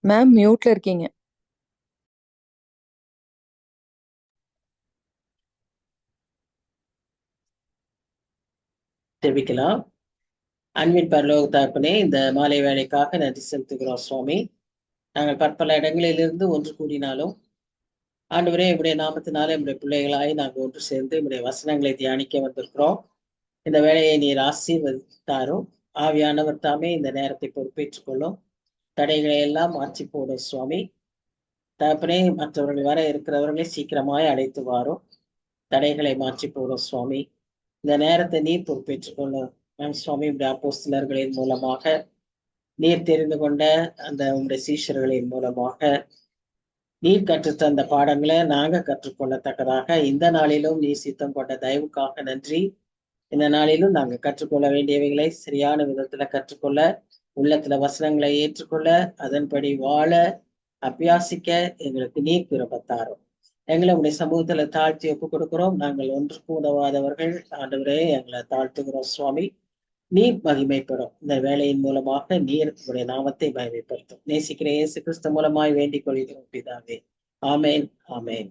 Ma'am மியூட்ல இருக்கீங்க. தெரிவிக்கலாம். அன்பின் பரலோக தகப்பனே, இந்த மாலை வேலைக்காக நன்றி செலுத்துகிறோம் சுவாமி. நாங்கள் பற்பல இடங்களிலிருந்து ஒன்று கூடினாலும் ஆண்டவரே, உடைய நாமத்தினாலே நம்முடைய பிள்ளைகளாய் நாங்கள் ஒன்று சேர்ந்து உடைய வசனங்களை தியானிக்க வந்திருக்கிறோம். இந்த வேலையை நீர் ஆசீர்வதித்தாரும். ஆவியானவர் தாமே இந்த நேரத்தை பொறுப்பேற்றுக் கொள்ளும். தடைகளை எல்லாம் மாற்றி போடும் சுவாமி. தகப்பனே, மற்றவர்கள் வர இருக்கிறவர்களை சீக்கிரமாய் அழைத்து வாரும். தடைகளை மாற்றி போடும் சுவாமி. இந்த நேரத்தை நீர் பொறுப்பேற்றுக் கொள்ளும் சுவாமி. இப்படி அப்போஸ்தலர்களின் மூலமாக நீர் தெரிந்து கொண்ட அந்த உங்களுடைய சீஷர்களின் மூலமாக நீர் கற்றுத்தந்த பாடங்களை நாங்க கற்றுக்கொள்ளத்தக்கதாக இந்த நாளிலும் நீர் சித்தம் கொண்ட தயவுக்காக நன்றி. இந்த நாளிலும் நாங்க கற்றுக்கொள்ள வேண்டியவைகளை சரியான விதத்துல கற்றுக்கொள்ள, உள்ளத்துல வசனங்களை ஏற்றுக்கொள்ள, அதன்படி வாழ அபியாசிக்க எங்களுக்கு நீர் கிருபை. எங்களை உடைய சமூகத்துல தாழ்த்தி ஒப்புக் கொடுக்கிறோம். நாங்கள் ஒன்றுக்கு உதவாதவர்கள். ஆண்டவரே, எங்களை தாழ்த்துகிறோம் சுவாமி. நீர் மகிமைப்படும். இந்த வேலையின் மூலமாக நீர் உடைய நாமத்தை மகிமைப்படுத்தும். நேசிக்கிற இயேசு கிறிஸ்து மூலமாய் வேண்டிக் கொள்கிறோம் பிதாவே. ஆமேன், ஆமேன்.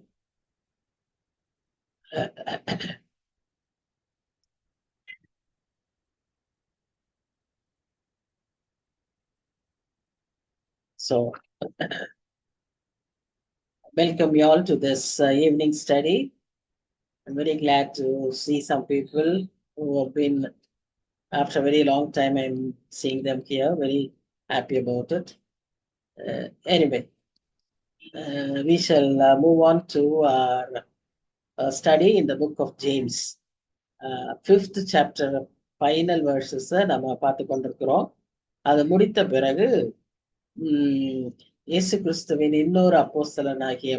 So, welcome you all to this evening study. I'm very glad to see some people who have been, after a very long time, I'm seeing them here. Very happy about it. Anyway, we shall move on to our study in the book of James. Fifth chapter, final verses நம்ம பார்த்து கொண்டிருக்கிறோம். அது முடித்த பிறகு இயேசு கிறிஸ்துவின் இன்னொரு அப்போஸ்தலனாகிய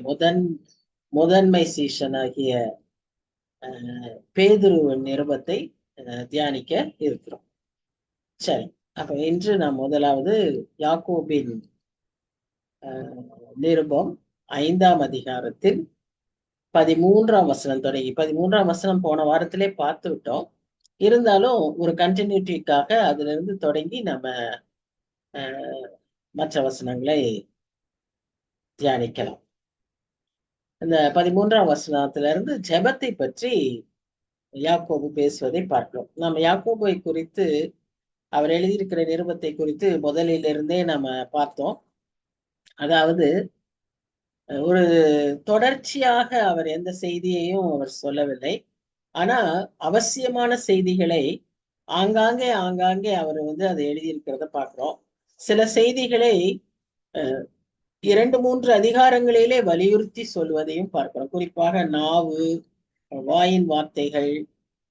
முதன்மை சீஷனாகிய பேதுருவின் நிருபத்தை தியானிக்க இருக்கிறோம். சரி, அப்ப இன்று நாம் முதலாவது யாக்கோபின் நிருபம் 5ஆம் அதிகாரத்தில் 13ஆம் வசனம் தொடங்கி, 13ஆம் வசனம் போன வாரத்திலே பார்த்து விட்டோம். இருந்தாலும் ஒரு கண்டினியூட்டிக்காக அதுல இருந்து தொடங்கி நம்ம மற்ற வசனங்களை தியானிக்கலாம். இந்த 13ஆம் வசனத்துல இருந்து ஜெபத்தை பற்றி யாக்கோபு பேசுவதை பார்க்கிறோம். நம்ம யாக்கோபை குறித்து, அவர் எழுதியிருக்கிற நிருபத்தை குறித்து முதலிலிருந்தே நம்ம பார்த்தோம். அதாவது ஒரு தொடர்ச்சியாக அவர் எந்த செய்தியையும் அவர் சொல்லவில்லை. ஆனா அவசியமான செய்திகளை ஆங்காங்கே அவர் அதை எழுதியிருக்கிறத பார்க்கிறோம். சில செய்திகளை 2-3 அதிகாரங்களிலே வலியுறுத்தி சொல்வதையும் பார்க்கிறோம். குறிப்பாக நாவு, வாயின் வார்த்தைகள்,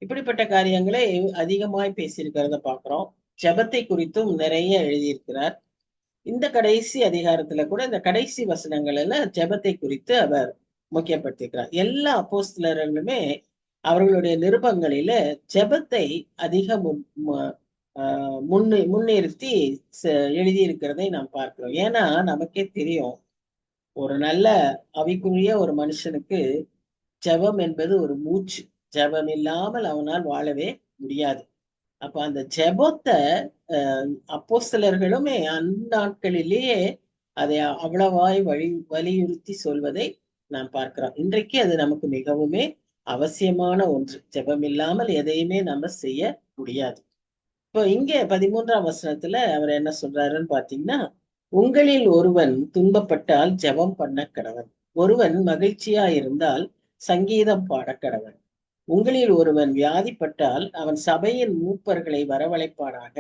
இப்படிப்பட்ட காரியங்களை அதிகமாய் பேசியிருக்கிறத பார்க்கிறோம். ஜெபத்தை குறித்தும் நிறைய எழுதியிருக்கிறார். இந்த கடைசி அதிகாரத்துல கூட இந்த கடைசி வசனங்கள்ல ஜெபத்தை குறித்து அவர் முக்கியப்படுத்தியிருக்கிறார். எல்லா அப்போஸ்தலர்களுமே அவர்களுடைய நிருபங்களில ஜெபத்தை அதிக முன்னிறுத்தி எழுதியிருக்கிறதை நாம் பார்க்கிறோம். ஏன்னா நமக்கே தெரியும், ஒரு நல்ல ஆவிக்குரிய ஒரு மனுஷனுக்கு ஜெபம் என்பது ஒரு மூச்சு. ஜெபம் இல்லாமல் அவனால் வாழவே முடியாது. அப்ப அந்த ஜெபத்தை அப்போஸ்தலர்களுமே அந்நாட்களிலேயே அதை அவ்வளவாய் வலியுறுத்தி சொல்வதை நாம் பார்க்கிறோம். இன்றைக்கு அது நமக்கு மிகவுமே அவசியமான ஒன்று. ஜெபம் இல்லாமல் எதையுமே நம்ம செய்ய முடியாது. இப்போ இங்க 13ஆம் வசனத்துல அவர் என்ன சொல்றாருன்னு பாத்தீங்கன்னா, உங்களில் ஒருவன் துன்பப்பட்டால் ஜெபம் பண்ண கடவன், ஒருவன் மகிழ்ச்சியா இருந்தால் சங்கீதம் பாட கடவன், உங்களில் ஒருவன் வியாதிப்பட்டால் அவன் சபையின் மூப்பர்களை வரவழைப்பானாக,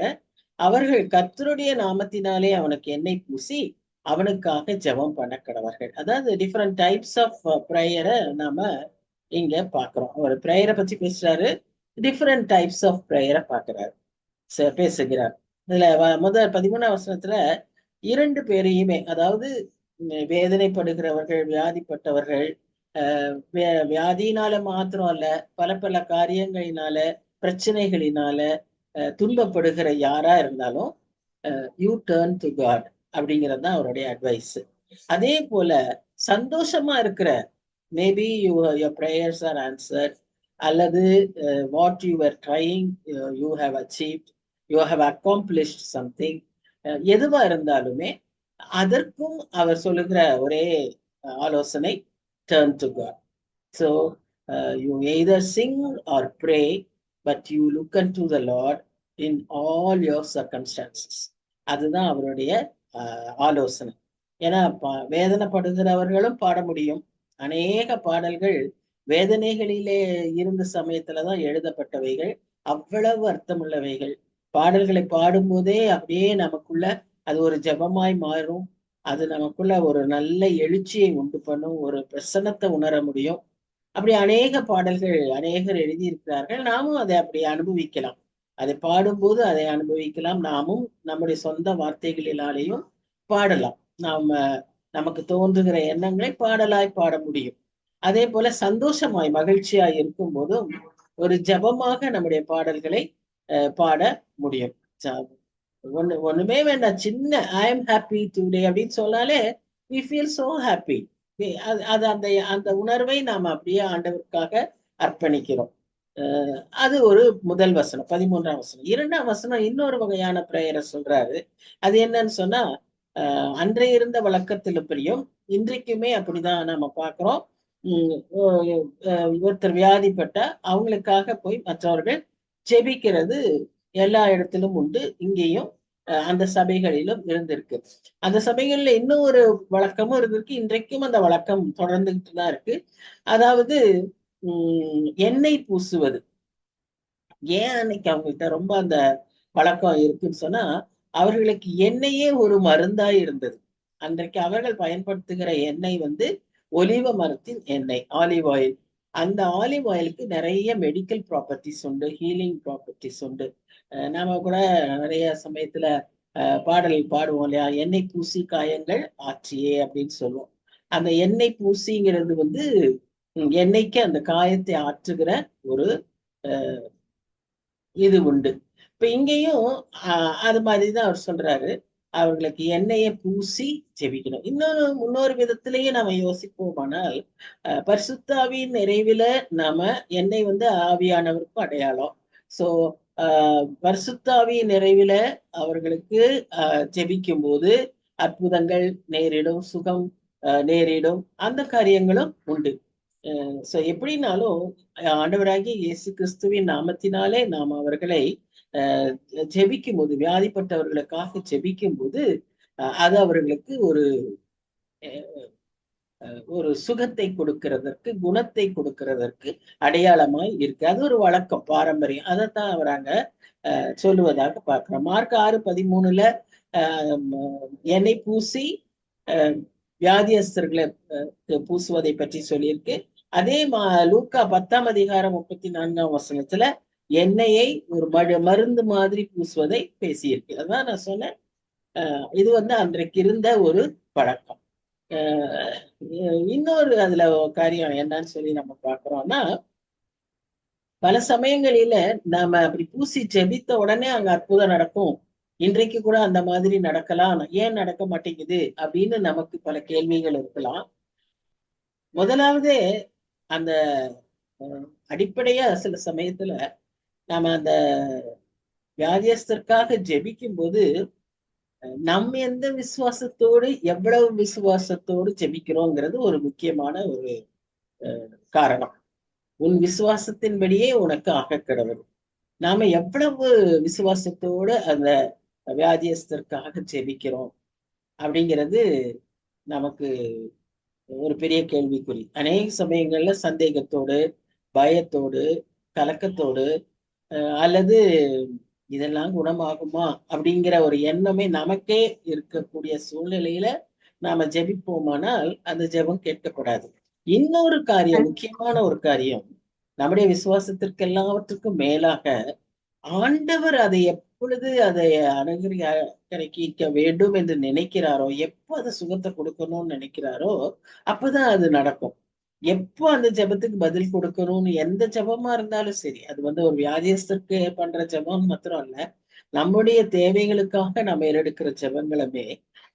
அவர்கள் கர்த்தருடைய நாமத்தினாலே அவனுக்கு எண்ணெய் பூசி அவனுக்காக ஜெபம் பண்ண கடவர்கள். அதாவது டிஃப்ரெண்ட் டைப்ஸ் ஆஃப் ப்ரேயரை நாம இங்க பாக்குறோம். அவர் ப்ரேயரை பத்தி பேசுறாரு, டிஃப்ரெண்ட் டைப்ஸ் ஆஃப் ப்ரேயரை பாக்குறாரு, பேசுகிறார். இதுல முதல் 13ஆம் வசனத்துல 2 பேரையுமே, அதாவது வேதனைப்படுகிறவர்கள், வியாதிப்பட்டவர்கள், வியாதியினால மாத்திரம் அல்ல, பல பல காரியங்களினால, பிரச்சனைகளினால துன்பப்படுகிற யாரா இருந்தாலும் யூ டர்ன் டு காட் அப்படிங்கிறது தான் அவருடைய அட்வைஸ். அதே போல சந்தோஷமா இருக்கிற, maybe your prayers are answered, அல்லது what you are trying you have achieved, you have accomplished something, எதுவா இருந்தாலுமே அதற்கும் அவர் சொல்லுகிற ஒரே ஆலோசனை, turn to God. So you either sing or pray, but you look unto the Lord in all your circumstances. அதுதான் அவருடைய ஆலோசனை. ஏன்னா வேதனைப்படுகிறவர்களும் பாட முடியும். அநேக பாடல்கள் வேதனைகளிலே இருந்த சமயத்துலதான் எழுதப்பட்டவைகள். அவ்வளவு அர்த்தமுள்ளவைகள். பாடல்களை பாடும்போதே அப்படியே நமக்குள்ள அது ஒரு ஜபமாய் மாறும். அது நமக்குள்ள ஒரு நல்ல எழுச்சியை உண்டு பண்ணும், ஒரு பிரசன்னத்தை உணர முடியும். அப்படி அநேக பாடல்கள் அநேகர் எழுதியிருக்கிறார்கள். நாமும் அதை அப்படி அனுபவிக்கலாம். அதை பாடும்போது அதை அனுபவிக்கலாம். நாமும் நம்முடைய சொந்த வார்த்தைகளினாலேயும் பாடலாம். நாம நமக்கு தோன்றுகிற எண்ணங்களை பாடலாய் பாட முடியும். அதே போல சந்தோஷமாய் மகிழ்ச்சியாய் இருக்கும் போதும் ஒரு ஜபமாக நம்முடைய பாடல்களை பாட முடியும். ஒண்ணுமே வேண்டாம், சின்ன ஐ எம் ஹாப்பி டுடே அப்படின்னு சொன்னாலே we feel so happy. அது அந்த அந்த உணர்வை நாம் அப்படியே ஆண்டவருக்காக அர்ப்பணிக்கிறோம். அது ஒரு முதல் வசனம், 13ஆம் வசனம். 2ஆம் வசனம் இன்னொரு வகையான பிரேயரை சொல்றாரு. அது என்னன்னு சொன்னா, அன்றைய இருந்த வழக்கத்திலும் இன்றைக்குமே அப்படிதான் நாம பாக்குறோம். ஒருத்தர் வியாதிப்பட்ட அவங்களுக்காக போய் மற்றவர்கள் ஜெபிக்கிறது எல்லா இடத்திலும் உண்டு. இங்கேயும் அந்த சபைகளிலும் இருந்திருக்கு. அந்த சபைகள்ல இன்னும் ஒரு வழக்கமும் இருந்திருக்கு. இன்றைக்கும் அந்த வழக்கம் தொடர்ந்துகிட்டு தான் இருக்கு. அதாவது எண்ணெய் பூசுவது. ஏன் அன்னைக்கு அவங்கள்ட்ட ரொம்ப அந்த பழக்கம் இருக்குன்னு சொன்னா, அவர்களுக்கு எண்ணெயே ஒரு மருந்தாய் இருந்தது. அன்றைக்கு அவர்கள் பயன்படுத்துகிற எண்ணெய் ஒலிவ மரத்தின் எண்ணெய், ஆலிவ் ஆயில். அந்த ஆலிவ் ஆயிலுக்கு நிறைய மெடிக்கல் ப்ராப்பர்ட்டிஸ் உண்டு, ஹீலிங் ப்ராப்பர்ட்டிஸ் உண்டு. நாம கூட நிறைய சமயத்துல பாடல் பாடுவோம் இல்லையா, எண்ணெய் பூசி காயங்கள் ஆற்றியே அப்படின்னு சொல்லுவோம். அந்த எண்ணெய் பூசிங்கிறது எண்ணெய்க்கு அந்த காயத்தை ஆற்றுகிற ஒரு இது உண்டு. இப்ப இங்கேயும் அது மாதிரிதான் அவர் சொல்றாரு, அவர்களுக்கு எண்ணெயை பூசி ஜெபிக்கணும். இன்னொரு விதத்திலேயே நாம யோசிப்போமானால், பரிசுத்தாவின் நிறைவில நாம எண்ணெய் ஆவியானவருக்கும் அடையாளம். சோ பரிசுத்தாவின் நிறைவில அவர்களுக்கு ஜெபிக்கும் போது அற்புதங்கள் நேரிடும், சுகம் நேரிடும், அந்த காரியங்களும் உண்டு. சோ எப்படின்னாலும் ஆண்டவராகிய இயேசு கிறிஸ்துவின் நாமத்தினாலே நாம் அவர்களை ஜெபிக்கும் போது, வியாதிப்பட்டவர்களுக்காக ஜெபிக்கும் போது அது அவர்களுக்கு ஒரு சுகத்தை கொடுக்கிறதற்கு, குணத்தை கொடுக்கிறதற்கு அடையாளமாய் இருக்கு. அது ஒரு வழக்கம், பாரம்பரியம். அதைத்தான் அவர் அங்க சொல்லுவதாக பார்க்கிறோம். மார்க் 6:13 எண்ணெய் பூசி வியாதியஸ்தர்களை பூசுவதை பற்றி சொல்லியிருக்கு. அதே லூக்கா 10ஆம் அதிகாரம் 34ஆம் வசனத்துல எண்ணெயை ஒரு மருந்து மாதிரி பூசுவதை பேசியிருக்கு. அதான் நான் சொன்னேன், இது அன்றைக்கு இருந்த ஒரு பழக்கம். இன்னொரு அதுல காரியம் என்னன்னு சொல்லி நம்ம பாக்குறோம்னா, பல சமயங்களில நாம அப்படி பூசி ஜெபித்த உடனே அங்க அற்புதம் நடக்கும். இன்றைக்கு கூட அந்த மாதிரி நடக்கலாம், ஏன் நடக்க மாட்டேங்குது அப்படின்னு நமக்கு பல கேள்விகள் இருக்கலாம். முதலாவதே அந்த அடிப்படையா சில சமயத்துல நாம அந்த வியாதியஸ்தற்காக ஜெபிக்கும் போது நம்ம எந்த விசுவாசத்தோடு, எவ்வளவு விசுவாசத்தோடு ஜெபிக்கிறோங்கிறது ஒரு முக்கியமான ஒரு காரணம். உன் விசுவாசத்தின்படியே உனக்கு ஆக கடவுள். நாம எவ்வளவு விசுவாசத்தோடு அந்த வியாதியஸ்தற்காக ஜெபிக்கிறோம் அப்படிங்கிறது நமக்கு ஒரு பெரிய கேள்விக்குறி. அநேக சமயங்கள்ல சந்தேகத்தோடு, பயத்தோடு, கலக்கத்தோடு, அல்லது இதெல்லாம் குணமாகுமா அப்படிங்கிற ஒரு எண்ணமே நமக்கே இருக்கக்கூடிய சூழ்நிலையில நாம ஜெபிப்போமானால் அந்த ஜெபம் கேட்கப்படாது. இன்னொரு காரியம், முக்கியமான ஒரு காரியம், நம்முடைய விசுவாசத்திற்கு எல்லாவற்றுக்கும் மேலாக ஆண்டவர் அதை எப்பொழுது அதை அனுகிரகிக்க வேண்டும் என்று நினைக்கிறாரோ, எப்போ அதை சுகத்தை கொடுக்கணும்னு நினைக்கிறாரோ அப்பதான் அது நடக்கும். எப்போ அந்த ஜபத்துக்கு பதில் கொடுக்கணும்னு, எந்த ஜபமா இருந்தாலும் சரி, அது ஒரு வியாதியஸ்தருக்கு பண்ற ஜபம் மாத்திரம் இல்ல, நம்முடைய தேவைகளுக்காக நம்ம எடுக்கிற ஜபங்களுமே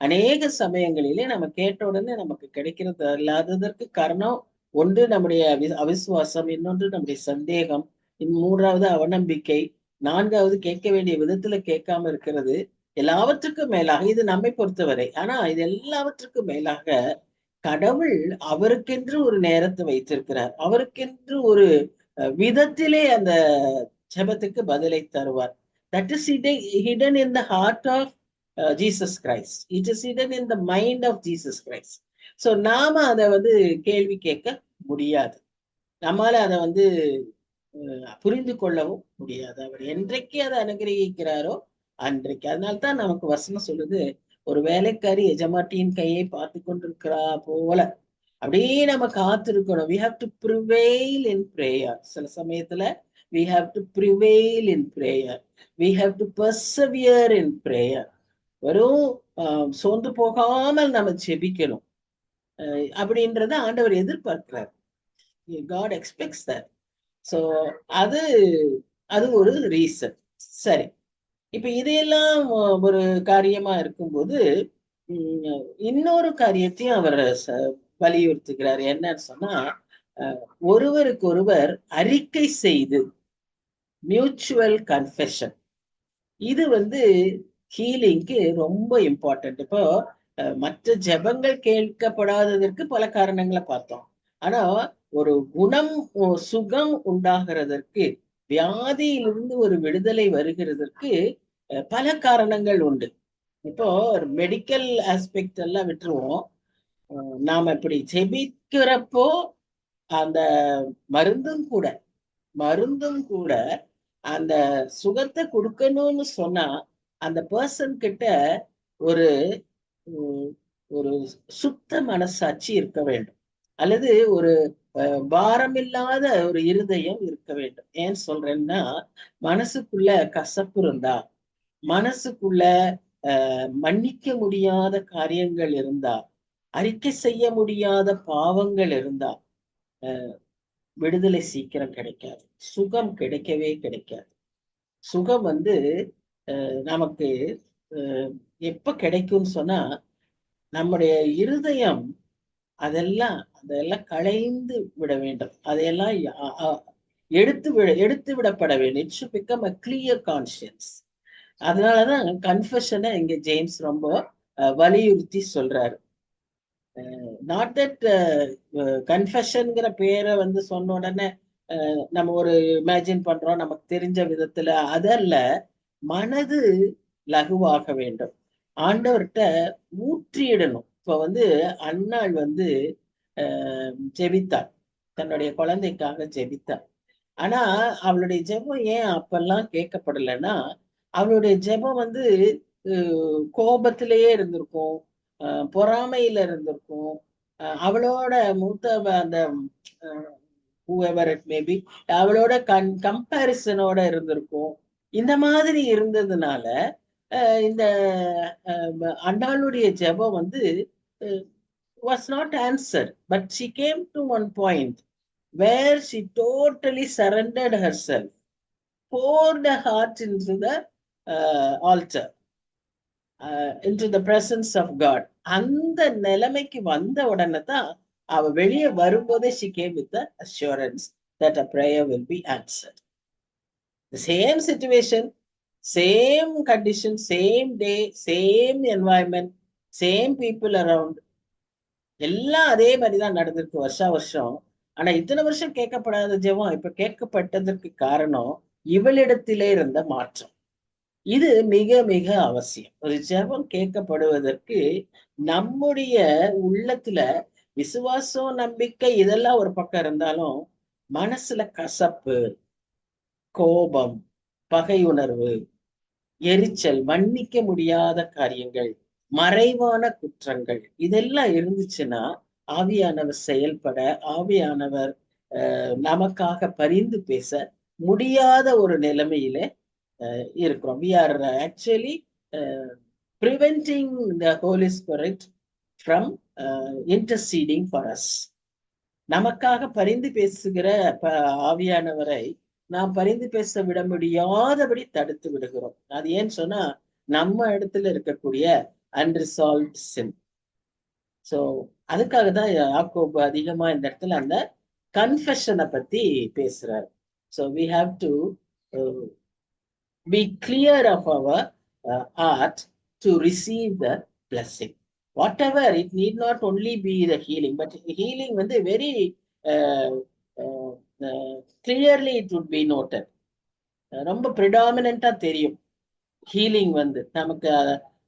அநேக சமயங்களிலே நம்ம கேட்ட உடனே நமக்கு கிடைக்கிறது இல்லாததற்கு காரணம் ஒன்று நம்முடைய அவிசுவாசம், இன்னொன்று நம்முடைய சந்தேகம், மூன்றாவது அவநம்பிக்கை, நான்காவது கேட்க வேண்டிய விதத்துல கேட்காம இருக்கிறது, எல்லாவற்றுக்கும் மேலாக இது நம்மை பொறுத்தவரை. ஆனா இது எல்லாவற்றுக்கும் மேலாக கடவுள் அவருக்கென்று ஒரு நேரத்தை வைத்திருக்கிறார். அவருக்கென்று ஒரு விதத்திலே அந்த ஜெபத்துக்கு பதிலை தருவார். That is hidden in the heart of Jesus Christ. It is hidden in the mind of Jesus Christ. So நாம அதை வந்து கேள்வி கேட்க முடியாது. நம்மால அதை வந்து புரிந்து கொள்ளவும் முடியாது. அவர் என்றைக்கு அதை அனுகிரகிக்கிறாரோ அன்றைக்கு. அதனால்தான் நமக்கு வசனம் சொல்லுது, ஒரு வேலைக்காரி எஜமாட்டியின் கையை பார்த்து கொண்டிருக்கிறா போல அப்படியே நம்ம காத்திருக்கணும். we have to prevail in prayer. சில சமயத்துல we have to prevail in prayer. we have to persevere in prayer. வெறும் சோர்ந்து போகாமல் நம்ம ஜெபிக்கணும். அப்படின்றத ஆண்டவர் எதிர்பார்க்கிறார். God expects that. So அது அது ஒரு ரீசன். சரி, இப்ப இதையெல்லாம் ஒரு காரியமா இருக்கும்போது இன்னொரு காரியத்தையும் அவர் வலியுறுத்துகிறார். என்னன்னு சொன்னா, ஒருவருக்கு ஒருவர் அறிக்கை செய்து மியூச்சுவல் கன்ஃபெஷன். இது வந்து ஹீலிங்க்கு ரொம்ப இம்பார்ட்டன்ட். இப்போ மற்ற ஜெபங்கள் கேட்கப்படாததற்கு பல காரணங்களை பார்த்தோம். ஆனா ஒரு குணம் சுகம் உண்டாகிறதற்கு, வியாதியிலிருந்து ஒரு விடுதலை வருகிறதற்கு பல காரணங்கள் உண்டு. இப்போ மெடிக்கல் ஆஸ்பெக்ட் எல்லாம் விட்டுருவோம். நாம இப்படி ஜெபிக்கிறப்போ அந்த மருந்தும் கூட அந்த சுகத்தை கொடுக்கணும்னு சொன்னா அந்த பர்சன் கிட்ட ஒரு ஒரு சுத்த மனசாட்சி இருக்க வேண்டும், அல்லது ஒரு பாரமில்லாத ஒரு இருதயம் இருக்க வேண்டும். ஏன் சொல்றேன்னா, மனசுக்குள்ள கசப்பு இருந்தா, மனசுக்குள்ள மன்னிக்க முடியாத காரியங்கள் இருந்தா, அறிக்கை செய்ய முடியாத பாவங்கள் இருந்தா விடுதலை சீக்கிரம் கிடைக்காது, சுகம் கிடைக்கவே கிடைக்காது. சுகம் வந்து நமக்கு எப்ப கிடைக்கும்னு சொன்னா, நம்முடைய இருதயம் அதெல்லாம் களைந்து விட வேண்டும், அதையெல்லாம் எடுத்து விடப்பட வேண்டும். It should become a clear conscious. அதனாலதான் கன்ஃபெஷனை இங்க ஜேம்ஸ் ரொம்ப வலியுறுத்தி சொல்றாரு. நாட் தட் கன்ஃபெஷன்ங்கிற பேரை வந்து சொன்ன உடனே நம்ம ஒரு இமேஜின் பண்றோம் நமக்கு தெரிஞ்ச விதத்துல, அதல்ல. மனது லகுவாக வேண்டும், ஆண்டவர்கிட்ட ஊற்றிடணும். இப்ப வந்து அன்னாள் வந்து ஜெபித்தாள், தன்னுடைய குழந்தைக்காக ஜெபித்தாள். ஆனா அவளுடைய ஜெபம் ஏன் அப்பெல்லாம் கேட்கப்படலைன்னா, அவளுடைய ஜெபம் வந்து கோபத்திலேயே இருந்திருக்கும், பொறாமையில இருந்திருக்கும், அவளோட மூத்த அந்த whoever it may be, அவளோட கம்பேரிசனோட இருந்திருக்கும். இந்த மாதிரி இருந்ததுனால இந்த அண்டாளுடைய ஜெபம் வந்து was not answered, but she came to one point where she totally surrendered herself, poured her heart into the altar, into the presence of God. அந்த நிலைமைக்கு வந்த உடனே தான் அவ வெளியே வரும்போதே she came with the assurance that a prayer will be answered. The same situation, same condition, same day, same environment, same people around, எல்லாம் அதே மாதிரிதான் நடந்திருக்கு வருஷம். ஆனா இத்தனை வருஷம் கேட்கப்படாத ஜெபம் இப்ப கேட்கப்பட்டதற்கு காரணம் இவளிடத்திலே இருந்த மாற்றம். இது மிக மிக அவசியம். ஒரு ஜெபம் கேட்கப்படுவதற்கு நம்முடைய உள்ளத்துல விசுவாசம், நம்பிக்கை இதெல்லாம் ஒரு பக்கம் இருந்தாலும், மனசுல கசப்பு, கோபம், பகை உணர்வு, எரிச்சல், மன்னிக்க முடியாத காரியங்கள், மறைவான குற்றங்கள் இதெல்லாம் இருந்துச்சுன்னா ஆவியானவர் செயல்பட, ஆவியானவர் நமக்காக பரிந்து பேச முடியாத ஒரு நிலைமையில இருக்கிறோம். We are actually preventing the Holy Spirit from interceding for us. நமக்காக பரிந்து பேசுகிற ஆவியானவரை நாம் பரிந்து பேச விட முடியாதபடி தடுத்து விடுகிறோம். அது ஏன்னு சொன்னா, நம்ம இடத்துல இருக்கக்கூடிய அன்ரிசால்வ்ட் சின். சோ அதுக்காக தான் யாக்கோபு அதிகமா இந்த இடத்துல அந்த கன்ஃபெஷனை பத்தி பேசுறாரு. So we have to be clear of our heart to receive the blessing. Whatever, it need not only be the healing, but healing வந்து very uh, uh, clearly it would be noted. ரொம்ப ப்ரிடாமினா தெரியும் healing வந்து நமக்கு.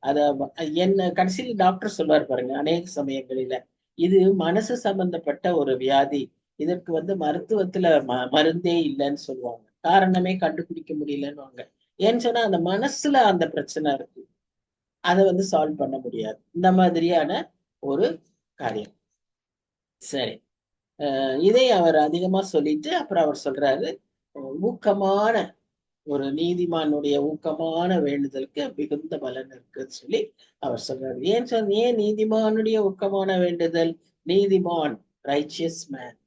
அத என்ன கடைசியில் doctor சொல்வார் பாருங்க, அநேக சமயங்களில இது மனசு சம்பந்தப்பட்ட ஒரு வியாதி, இதற்கு வந்து மருத்துவத்துல மருந்தே இல்லைன்னு சொல்லுவாங்க, காரணமே கண்டுபிடிக்க முடியலன்னு. ஏன்னு சொன்னா அந்த மனசுல அந்த பிரச்சனை இருக்கு, அதை வந்து சால்வ் பண்ண முடியாது. இந்த மாதிரியான ஒரு காரியம். சரி, இதை அவர் அதிகமா சொல்லிட்டு அப்புறம் அவர் சொல்றாரு, ஊக்கமான ஒரு நீதிமானுடைய ஊக்கமான வேண்டுதலுக்கு மிகுந்த பலன் இருக்குன்னு சொல்லி அவர் சொல்றாரு. ஏன் நீதிமானுடைய ஊக்கமான வேண்டுதல்? நீதிமான், ரைச்சியஸ் மேன்.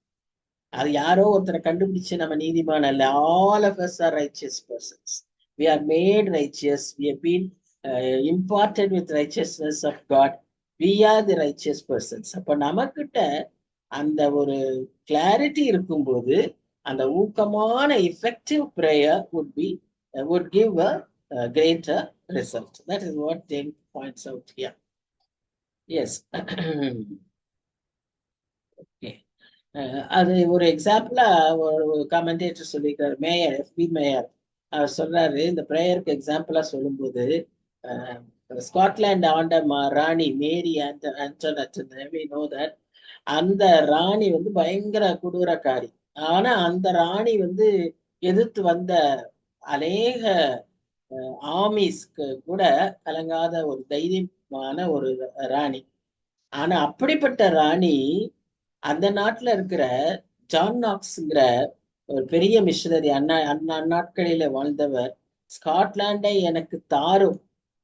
அது யாரோ ஒருத்தரை கண்டுபிடிச்சு நம்ம நீதிமான் அல்ல. All of us are righteous persons. We are made righteous. We have been imparted with righteousness of God. We are the righteous persons. அப்ப நமக்கிட்ட அந்த ஒரு கிளாரிட்டி இருக்கும்போது அந்த ஊக்கமான effective prayer would give a greater result. That is what James points out here. Yes. Okay. அது ஒரு எக்ஸாம்பிளா ஒரு commentator சொல்லியிருக்காரு, மேயர், FB மேயர். அவர் சொல்றாரு, இந்த ப்ரேயருக்கு எக்ஸாம்பிளா சொல்லும்போது, ஸ்காட்லாந்து ஆண்ட ராணி மேரி ஆண்டனட், we know that, அந்த ராணி வந்து பயங்கர கொடூரக்காரி. ஆனா அந்த ராணி வந்து எதிர்த்து வந்த அநேக ஆர்மிஸ்க்கு கூட கலங்காத ஒரு தைரியமான ஒரு ராணி. ஆனா அப்படிப்பட்ட ராணி அந்த நாட்டுல இருக்கிற ஜான் நாக்ஸ்ங்கிற ஒரு பெரிய மிஷனரி, அந்நாட்களில வாழ்ந்தவர், ஸ்காட்லாண்டை எனக்கு தாரும்,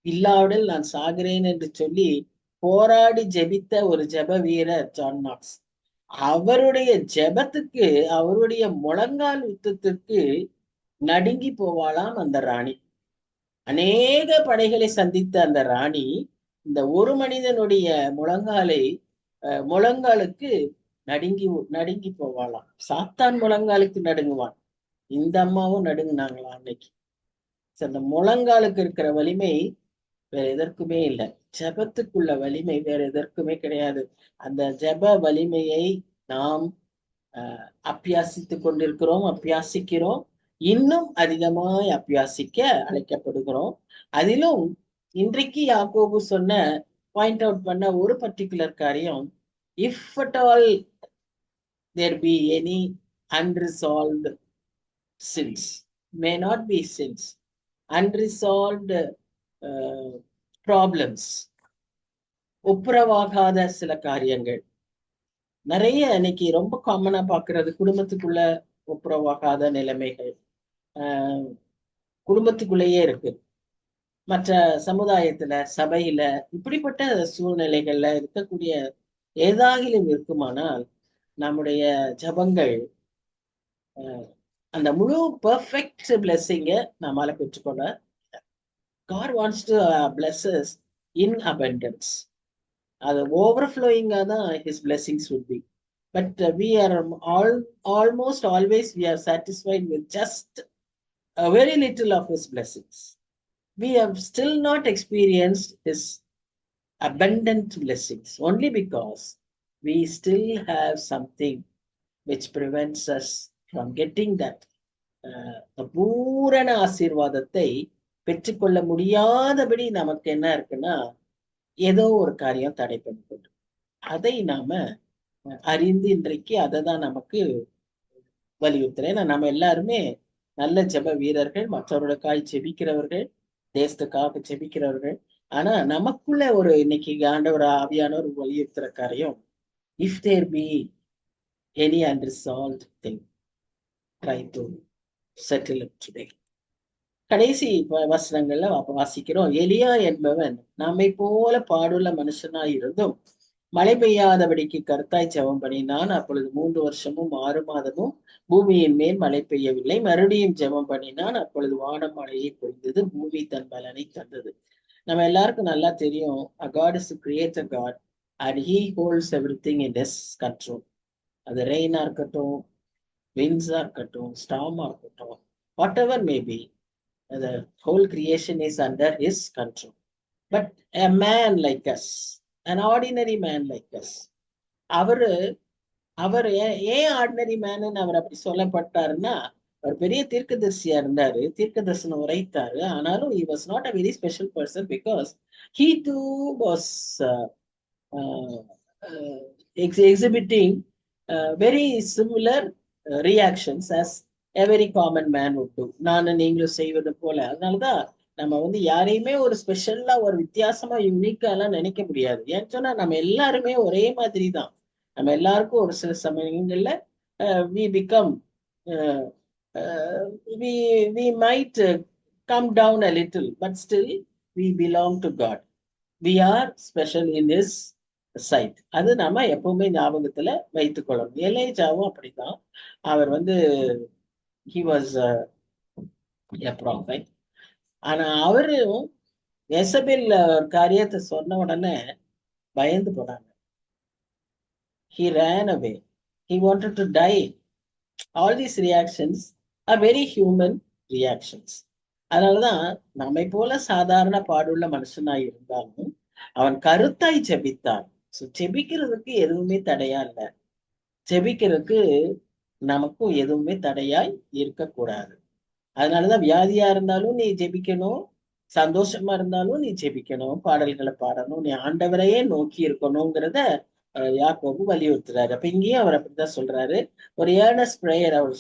இல்லாவிடில் நான் சாகிறேன் என்று சொல்லி போராடி ஜெபித்த ஒரு ஜெப வீரர் ஜான் நாக்ஸ். அவருடைய ஜெபத்துக்கு, அவருடைய முழங்கால் யுத்தத்திற்கு நடுங்கி போவாளாம் அந்த ராணி. அநேக படைகளை சந்தித்த அந்த ராணி இந்த ஒரு மனிதனுடைய முழங்காலுக்கு நடுங்கி போவாளாம். சாத்தான் முழங்காலுக்கு நடுங்குவான், இந்த அம்மாவும் நடுங்குனாங்களாம் அன்னைக்கு. அந்த முழங்காலுக்கு இருக்கிற வலிமை வேற எதற்குமே இல்லை. ஜெபத்துக்குள்ள வலிமை வேற எதற்குமே கிடையாது. அந்த ஜெப வலிமையை நாம் அபியாசிக்கிறோம், இன்னும் அதிகமாய் அபியாசிக்க அழைக்கப்படுகிறோம். அதிலும் இன்றைக்கு யாக்கோபு சொன்ன பாயிண்ட் அவுட் பண்ண ஒரு பர்டிகுலர் காரியம், if at all there be any unresolved sins, may not be sins, unresolved problems, ஒப்புரவாகாத சில காரியங்கள் நிறைய இன்னைக்கு ரொம்ப காமனா பாக்குறது. குடும்பத்துக்குள்ள ஒப்புரவாகாத நிலைமைகள் குடும்பத்துக்குள்ளேயே இருக்கு, மற்ற சமுதாயத்துல, சபையில, இப்படிப்பட்ட சூழ்நிலைகள்ல இருக்கக்கூடிய ஏதாகிலும் இருக்குமானால் நம்முடைய ஜபங்கள் அந்த முழு பெர்ஃபெக்ட் பிளெஸிங்க நம்மால பெற்றுக்கொள்ள. God wants to bless us in abundance. அது ஓவர்ஃப்ளோயிங்கா தான் his blessings would be. But we are almost always we are satisfied with just a very little of his blessings. We have still not experienced his abundant blessings, only because we still have something which prevents us from getting that பூரண ஆசீர்வாதத்தை பெற்றுக்கொள்ள முடியாதபடி நமக்கு என்ன இருக்குன்னா, ஏதோ ஒரு காரியம் தடை பண்ணி கொண்டு, அதை நாம அறிந்து இன்றைக்கு அதை தான் நமக்கு வலியுறுத்துறேன். ஏன்னா நம்ம எல்லாருமே நல்ல ஜெப வீரர்கள், மற்றவர்களுக்காக ஜெபிக்கிறவர்கள், தேசத்துக்காக ஜெபிக்கிறவர்கள். ஆனா நமக்குள்ள ஒரு இன்னைக்கு ஆண்டவர் ஆவியானவர் வலியுறுத்துற காரியம், if there be any unresolved thing, try to settle it today. கடைசி வசனங்கள்ல வாசிக்கிறோம், எலியா என்பவன் நம்மை போல பாடுள்ள மனுஷனாய் இருந்தும் மழை பெய்யாதபடிக்கு கர்த்தாய் ஜெபம் பண்ணினான். அப்பொழுது 3 வருஷமும் 6 மாதமும் பூமியின் மேல் மழை பெய்யவில்லை. மறுபடியும் ஜெபம் பண்ணினான். அப்பொழுது வானம் மழையை பொழிந்தது, பூமி தன் பலனை தந்தது. நம்ம எல்லாருக்கும் நல்லா தெரியும், God is a creator God and he holds everything in his control. அது ரெயினா இருக்கட்டும், winds இருக்கட்டும், ஸ்டார்மா இருக்கட்டும், whatever may be, The whole creation is under his control. But a man like us, an ordinary man like us, அவரு அவர் ஏன் ordinary man அவர் அப்படி சொல்லப்பட்டாருன்னா, அவர் பெரிய தீர்க்கதரிசியா இருந்தாரு, தீர்க்க தரிசனம் உரைத்தாரு. ஆனாலும் he was not a very special person because he too was uh, uh, exhibiting very similar reactions as every common man would do. நானும் நீங்களும் செய்வது போல. அதனாலதான் நம்ம வந்து யாரையுமே ஒரு ஸ்பெஷலா ஒரு வித்தியாசமா யூனிக்கா எல்லாம் நினைக்க முடியாது. ஏன்னு சொன்னா நம்ம எல்லாருமே ஒரே மாதிரி தான். நம்ம எல்லாருக்கும் ஒரு சில சமயங்கள்ல we become uh, uh, we we might come down a little, but still we belong to God. We are special in his sight. அது நம்ம எப்பவுமே ஞாபகத்துல வைத்துக் கொள்ளணும். எலேஜாவும் அப்படித்தான். அவர் வந்து he was a prophet. ஆனா அவரும் எசபேல் ஒரு காரியத்தை சொன்ன உடனே பயந்து போனாங்க. He ran away. He wanted to die. All these reactions are very human reactions. அதனாலதான் நம்மை போல சாதாரண பாடுள்ள மனுஷனாய் இருந்தாலும் அவன் கருத்தாய் ஜெபித்தான். ஜெபிக்கிறதுக்கு எதுவுமே தடையா இல்லை. ஜெபிக்கிறதுக்கு நமக்கும் எதுவுமே தடையாய் இருக்கக்கூடாது. அதனாலதான் வியாதியா இருந்தாலும் நீ ஜெபிக்கணும், சந்தோஷமா இருந்தாலும் நீ ஜெபிக்கணும், பாடல்களை பாடணும், நீ ஆண்டவரையே நோக்கி இருக்கணுங்கிறத யாக்கோபு வலியுறுத்துறாரு. அப்ப இங்கேயும் அவர் அப்படித்தான் சொல்றாரு. ஒரு ஏர்னஸ் பிரேயர் அவர்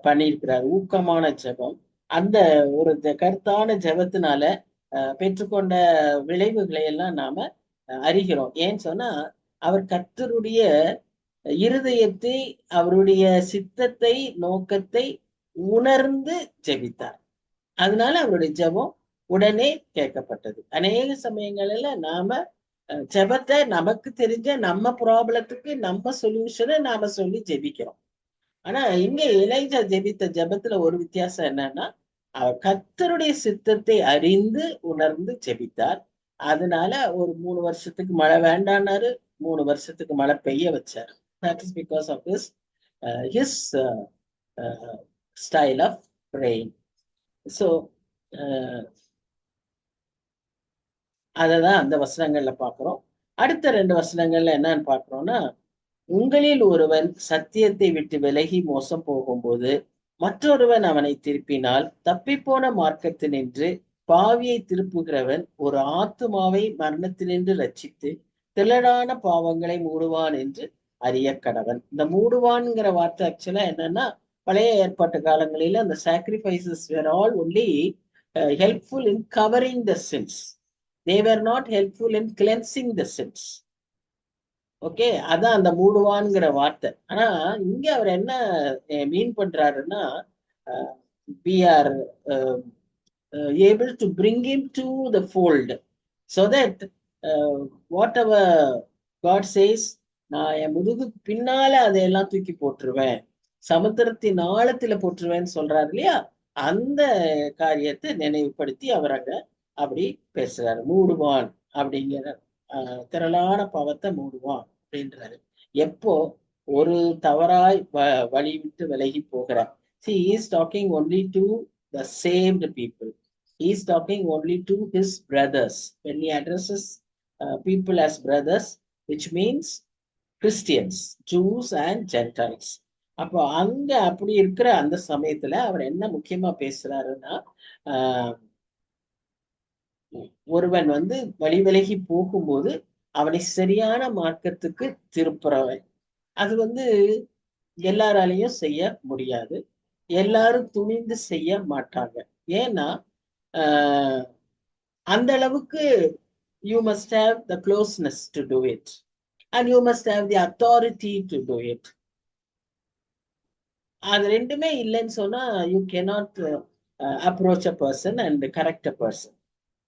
பண்ணியிருக்கிறார், ஊக்கமான ஜெபம். அந்த ஒரு கருத்தான ஜெபத்தினால பெற்றுக்கொண்ட விளைவுகளை எல்லாம் நாம அறிகிறோம். ஏன்னு சொன்னா அவர் கர்த்தருடைய இருதயத்தை, அவருடைய சித்தத்தை, நோக்கத்தை உணர்ந்து ஜெபித்தார். அதனால அவருடைய ஜெபம் உடனே கேட்கப்பட்டது. அநேக சமயங்கள்ல நாம ஜெபத்தை நமக்கு தெரிஞ்ச நம்ம ப்ராப்ளத்துக்கு நம்ம சொல்யூஷனை நாம சொல்லி ஜெபிக்கிறோம். ஆனா இங்க எலைஜா ஜெபித்த ஜெபத்துல ஒரு வித்தியாசம் என்னன்னா, அவர் கர்த்தருடைய சித்தத்தை அறிந்து உணர்ந்து ஜெபித்தார். அதனால ஒரு 3 வருஷத்துக்கு மழை வேண்டான்னாரு, 3 வருஷத்துக்கு மழை பெய்ய வச்சார். That is because of his style of praying. So அததான் அந்த வசனங்கள்ல பாக்குறோம். அடுத்த 2 வசனங்கள்ல என்னன்னு பாக்குறோம்னா, உங்களில் ஒருவன் சத்தியத்தை விட்டு விலகி மோசம் போகும்போது மற்றொருவன் அவனை திருப்பினால் தப்பிப்போன மார்க்கத்தினின்று பாவியை திருப்புகிறவன் ஒரு ஆத்துமாவை மரணத்தினின்று ரட்சித்து திலடான பாவங்களை மூடுவான் என்று அறிய கடவன். இந்த மூடுவான்ங்கிற வார்த்தை ஆக்சுவலா என்னன்னா, பழைய ஏற்பாட்டு காலங்களில அந்த sacrifices were all only helpful in covering the sins. they were not helpful in cleansing the sins. Okay, அதான் அந்த மூடுவான்ங்கிற வார்த்தை. ஆனா இங்க அவர் என்ன மீன் பண்றாருன்னா, we are able to bring him to the fold so that whatever God says, நான் என் முதுகுக்கு பின்னால அதையெல்லாம் தூக்கி போட்டுருவேன், சமுத்திரத்தின் ஆழத்துல போட்டுருவேன்னு சொல்றாரு இல்லையா, அந்த காரியத்தை நினைவுபடுத்தி அவர் அங்க அப்படி பேசுறாரு. மூடுவான் அப்படிங்கிற திரளான பாவத்தை மூடுவான் அப்படின்றாரு. எப்போ ஒரு தவறாய் வழி விட்டு விலகி போகிறார். See, he is talking only to the saved people. He is talking only to his brothers. When he addresses people as brothers, which means Christians, Jews and Gentiles. அப்போ அங்க அப்படி இருக்கிற அந்த சமயத்துல அவர் என்ன முக்கியமா பேசுறாருன்னா, ஒருவன் வந்து வழி விலகி போகும்போது அவனை சரியான மார்க்கத்துக்கு திருப்புறவன். அது வந்து எல்லாராலையும் செய்ய முடியாது, எல்லாரும் துணிந்து செய்ய மாட்டாங்க. ஏன்னா அந்த அளவுக்கு you must have the closeness to do it and you must have the authority to do it. அது ரெண்டுமே இல்லைன்னு சொன்னா you cannot approach a person and correct a person.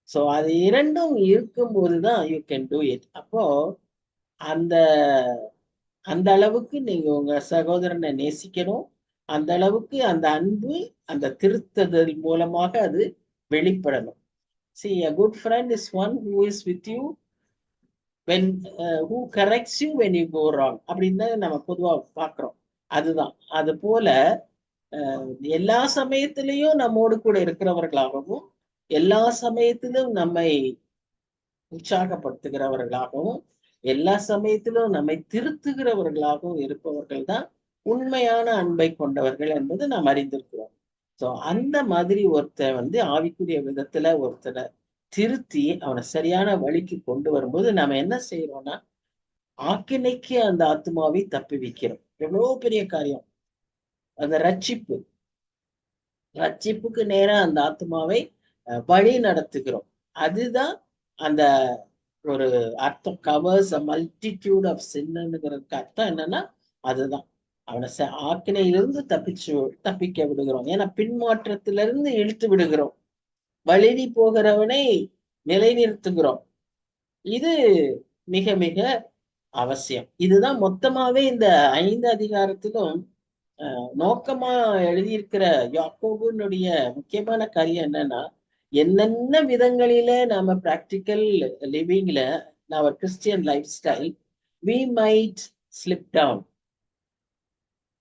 So அது இரண்டும் இருக்கும்போதுதான் யூ கேன் டூ இட். அப்போ அந்த அந்த அளவுக்கு நீங்க உங்க சகோதரனை நேசிக்கணும். அந்த அளவுக்கு அந்த அன்பு, அந்த திருத்ததல் மூலமாக அது வெளிப்படணும். See, a good friend is one who is with you when who corrects you when you go wrong அப்படின்னு நம்ம பொதுவா பாக்குறோம். அதுதான் அது போல எல்லா சமயத்திலையும் நம்மோடு கூட இருக்கிறவர்களாகவும், எல்லா சமயத்திலும் நம்மை உற்சாகப்படுத்துகிறவர்களாகவும், எல்லா சமயத்திலும் நம்மை திருத்துகிறவர்களாகவும் இருப்பவர்கள் தான் உண்மையான அன்பை கொண்டவர்கள் என்பது நாம் அறிந்திருக்கிறோம். சோ அந்த மாதிரி ஒருத்தர் ஆவிக்குரிய விதத்துல ஒருத்தரை திருத்தி அவனை சரியான வழிக்கு கொண்டு வரும்போது நாம என்ன செய்யறோம்னா, ஆக்கினைக்கு அந்த ஆத்மாவை தப்பி வைக்கிறோம். எவ்வளவு பெரிய காரியம் அந்த ரட்சிப்பு. ரட்சிப்புக்கு நேரா அந்த ஆத்மாவை வழி நடத்துகிறோம். அதுதான் அந்த ஒரு அர்த்தம். கவர்ஸ் அ மல்டிடியூட் ஆஃப் சின்னுங்கிறதுக்கு அர்த்தம் என்னன்னா அதுதான். அவனை ஆக்கினையிலிருந்து தப்பிக்க விடுகிறோம். ஏன்னா பின்மாற்றத்திலிருந்து இழுத்து விடுகிறோம். வழுவி போகிறவனை நிலைநிறுத்துகிறோம். இது மிக மிக அவசியம். இதுதான் மொத்தமாவே இந்த 5 அதிகாரத்திலும் நோக்கமா எழுதியிருக்கிற யாக்கோபுனுடைய முக்கியமான காரியம் என்னன்னா, என்னென்ன விதங்களில நாம பிராக்டிக்கல் லிவிங்ல our Christian lifestyle we might slip down,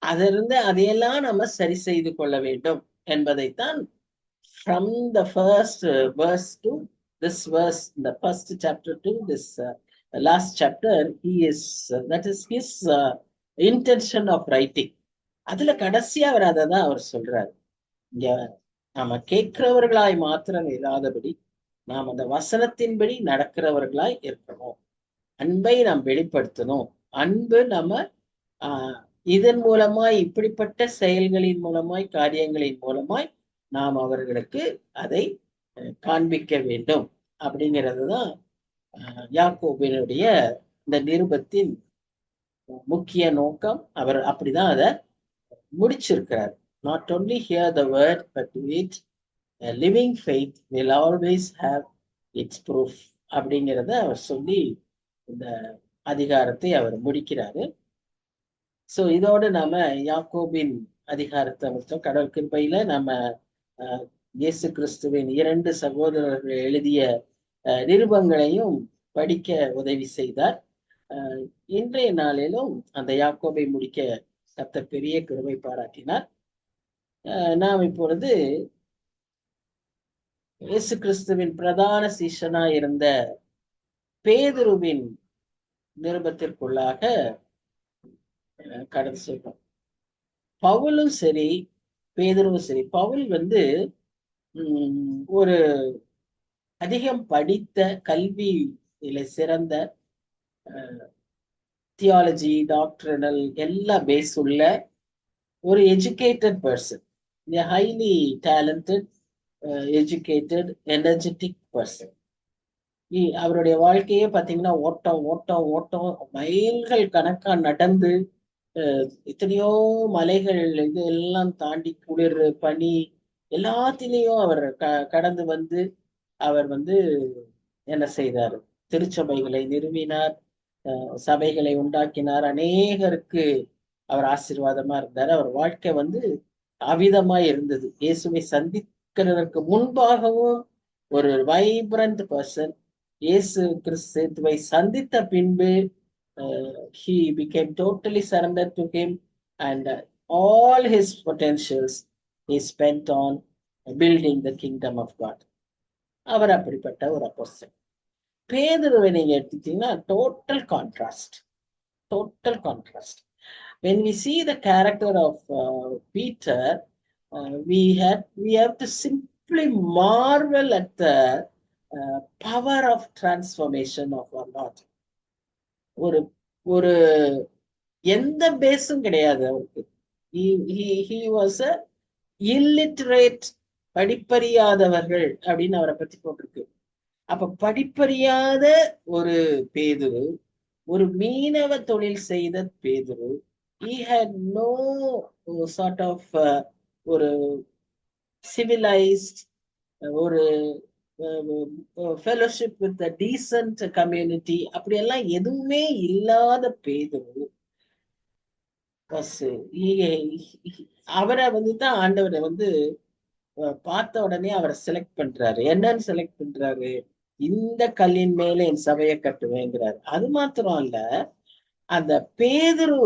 அதிலிருந்து அதையெல்லாம் நம்ம சரி செய்து கொள்ள வேண்டும் என்பதைத்தான் from the first verse to this verse, the first chapter to this last chapter, that is his intention of writing. அதுல கடைசியா அவர் அதை தான் அவர் சொல்றாரு. இங்க நாம கேட்கிறவர்களாய் மாத்திரம் இல்லாதபடி நாம் அந்த வசனத்தின்படி நடக்கிறவர்களாய் இருக்கணும். அன்பை நாம் வெளிப்படுத்தணும். அன்பு நம்ம இதன் மூலமாய், இப்படிப்பட்ட செயல்களின் மூலமாய், காரியங்களின் மூலமாய் நாம் அவர்களுக்கு அதை காண்பிக்க வேண்டும் அப்படிங்கிறதுதான் யாக்கோபினுடைய இந்த நிருபத்தின் முக்கிய நோக்கம். அவர் அப்படிதான் அதை முடிச்சிருக்கிறார். Not only hear the word, but with a living faith will always have its proof அப்படிங்கிறத அவர் சொல்லி இந்த அதிகாரத்தை அவர் முடிக்கிறாரு. சோ இதோடு நாம யாக்கோபின் அதிகாரத்தை மட்டும் கடவுள் கிருபையில நம்ம இயேசு கிறிஸ்துவின் 2 சகோதரர்கள் எழுதிய நிருபங்களையும் படிக்க உதவி செய்தார். இன்றைய நாளிலும் அந்த யாக்கோபை முடிக்க கர்த்தர் பெரிய கிருபை பாராட்டினார். நாம் இப்பொழுது இயேசு கிறிஸ்துவின் பிரதான சீஷனா இருந்த பேதுருவின் நிருபத்திற்குள்ளாக கடந்து செல்றோம். பவுலும் சரி, பேதுருவும் சரி. பவுல் ஒரு அதிகம் படித்த, கல்வியில சிறந்த, தியாலஜி, டாக்டரனல் எல்லா பேஸ் உள்ள ஒரு educated person, highly talented, educated, energetic person. அவருடைய வாழ்க்கையே பார்த்தீங்கன்னா ஓட்டம் ஓட்டம் ஓட்டம், மைல்கள் கணக்கா நடந்து, எத்தனையோ மலைகள் இது எல்லாம் தாண்டி, குளிர், பனி எல்லாத்திலையும் அவர் கடந்து வந்து அவர் என்ன செய்தார்? திருச்சபைகளை நிறுவினார், சபைகளை உண்டாக்கினார், அநேகருக்கு அவர் ஆசீர்வாதமா இருந்தார். அவர் வாழ்க்கை அவிதமாய் இருந்தது. இயேசுவை சந்திக்கிறதற்கு முன்பாகவும் ஒரு வைப்ரண்ட் பர்சன். இயேசு கிறிஸ்துவை சந்தித்த பின்பு he became totally surrendered to him, and all his potentials he spent on building the kingdom of God. அவர் அப்படிப்பட்ட ஒரு அப்போஸ்தலன். பேதுருவை நீங்க எடுத்துட்டீங்கன்னா total contrast. When we see the character of Peter, we have to simply marvel at the power of transformation of our Lord. ஒரு எந்த பேஸும் கிடையாது அவருக்கு. he was a illiterate, படிப்பறியாதவர்கள் அப்படின்னு அவரை பத்தி போட்டிருக்கு. அப்ப படிப்பறியாத ஒரு பேதுரு, ஒரு மீனவ தொழில் செய்த பேதுரு, he had no sort of ஒரு civilized, ஒரு fellowship with a decent community, அப்படியெல்லாம் எதுவுமே இல்லாத பேதுரு அவரை தான் ஆண்டவரை பார்த்த உடனே அவரை செலக்ட் பண்றாரு. என்னன்னு செலக்ட் பண்றாரு? இந்த கல்லின் மேல என் சபையை கட்டுவேங்கிறாரு. அது மாத்திரம் இல்ல, அந்த பேதுரு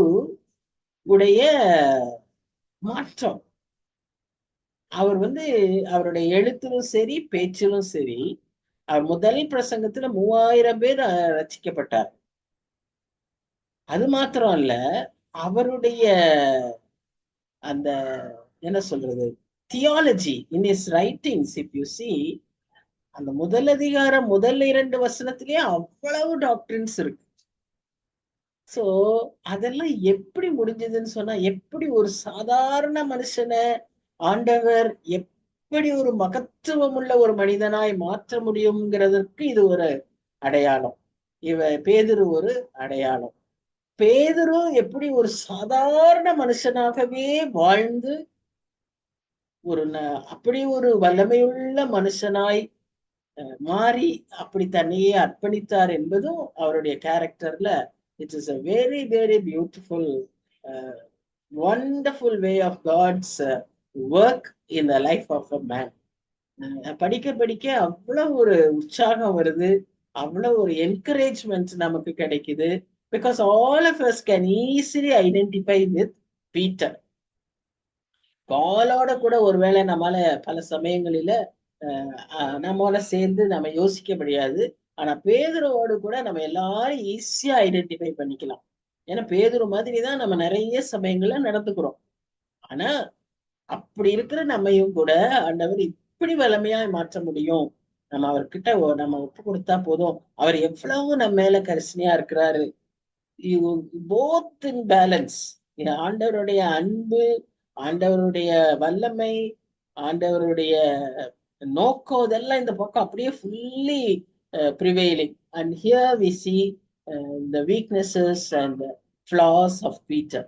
உடைய மாற்றம், அவர் வந்து அவருடைய எழுத்திலும் சரி பேச்சிலும் சரி, அவர் முதல் பிரசங்கத்துல 3000 பேர் ரட்சிக்கப்பட்டார். அது மாத்திரம் அல்ல, அவருடைய அந்த என்ன சொல்றது, theology in is writings, if you see, அந்த முதல் அதிகாரம் முதல் 2 வசனத்திலேயே அவ்வளவு டாக்டரின்ஸ் இருக்கு. சோ அதெல்லாம் எப்படி முடிஞ்சதுன்னு சொன்னா, எப்படி ஒரு சாதாரண மனுஷனை ஆண்டவர் எப்படி ஒரு மகத்துவம் உள்ள ஒரு மனிதனாய் மாற்ற முடியுங்கிறதுக்கு இது ஒரு அடையாளம். பேதுரு ஒரு அடையாளம். பேதுரு எப்படி ஒரு சாதாரண மனுஷனாகவே வாழ்ந்து ஒரு அப்படி ஒரு வல்லமையுள்ள மனுஷனாய் மாறி அப்படி தன்னையே அர்ப்பணித்தார் என்பதும் அவருடைய கேரக்டர்ல it is a very very beautiful wonderful way of God's work in the life of a man. படிக்க படிக்க அவ்வளவு ஒரு உற்சாகம் வருது, அவ்வளவு ஒரு என்கரேஜ்மெண்ட் நமக்கு கிடைக்குது. Because all of us can easily identify with Peter. பாலோட கூட ஒருவேளை நம்மால பல சமயங்களில நம்மளோட சேர்ந்து நம்ம யோசிக்க முடியாது. ஆனா பேதுருவோடு கூட நம்ம எல்லாரும் ஈஸியா ஐடென்டிஃபை பண்ணிக்கலாம். ஏன்னா பேதுரு மாதிரி தான் நம்ம நிறைய சமயங்கள்ல நடந்துக்கிறோம். ஆனா அப்படி இருக்கிற நம்மையும் கூட ஆண்டவர் இப்படி வலிமையாய் மாற்ற முடியும். நம்ம அவர்கிட்ட நம்ம ஒப்பு கொடுத்தா போதும். அவர் எவ்வளவு நம்ம மேல கரிசனையா இருக்கிறாரு. Both in balance. ஆண்டவருடைய அன்பு, ஆண்டவருடைய வல்லமை, ஆண்டவருடைய நோக்கம், இதெல்லாம் இந்த பக்கம் அப்படியே fully prevailing. And here we see the weaknesses and the flaws of Peter.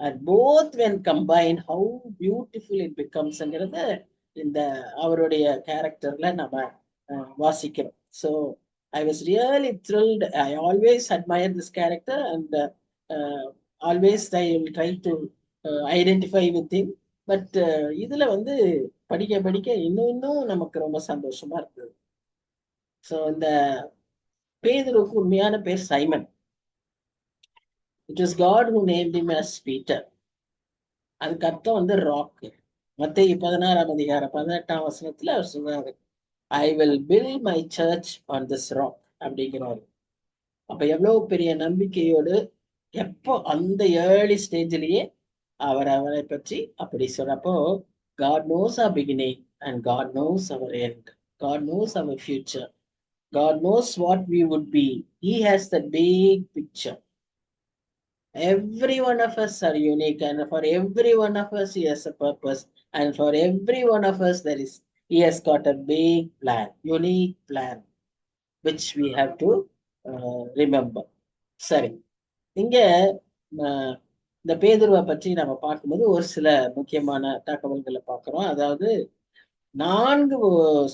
And both when combined, how beautiful it becomes ங்கிறத இந்த அவருடைய கேரக்டர்ல நம்ம வாசிக்கிறோம். So I was really thrilled. I always admire this character and always I will try to identify with him. But இதுல வந்து படிக்க படிக்க இன்னும் நமக்கு ரொம்ப சந்தோஷமா இருக்குது. ஸோ இந்த பேதுருக்கு உண்மையான பேர் Simon. It was God who named him as Peter. அதுக்கு அர்த்தம் வந்து ராக். மத்தேயு 16ஆம் அதிகாரம் 18ஆம் வசனத்துல அவர் சொல்றாரு, I will build my church on this rock அப்படிங்கிறாரு. அப்ப எவ்வளவு பெரிய நம்பிக்கையோடு எப்போ அந்த ஏர்லி ஸ்டேஜ்லயே அவரை பற்றி அப்படி சொல்றப்போ, God knows our beginning and God knows our end. God knows our future. God knows what we would be. He has the big picture. Every one of us are unique, and for every one of us he has a purpose, and for every one of us he has got a big plan, unique plan, which we have to remember. சரி, இங்க இந்த பேதுருவை பற்றி நம்ம பார்க்கும்போது ஒரு சில முக்கியமான தகவல்களை பார்க்கிறோம். அதாவது 4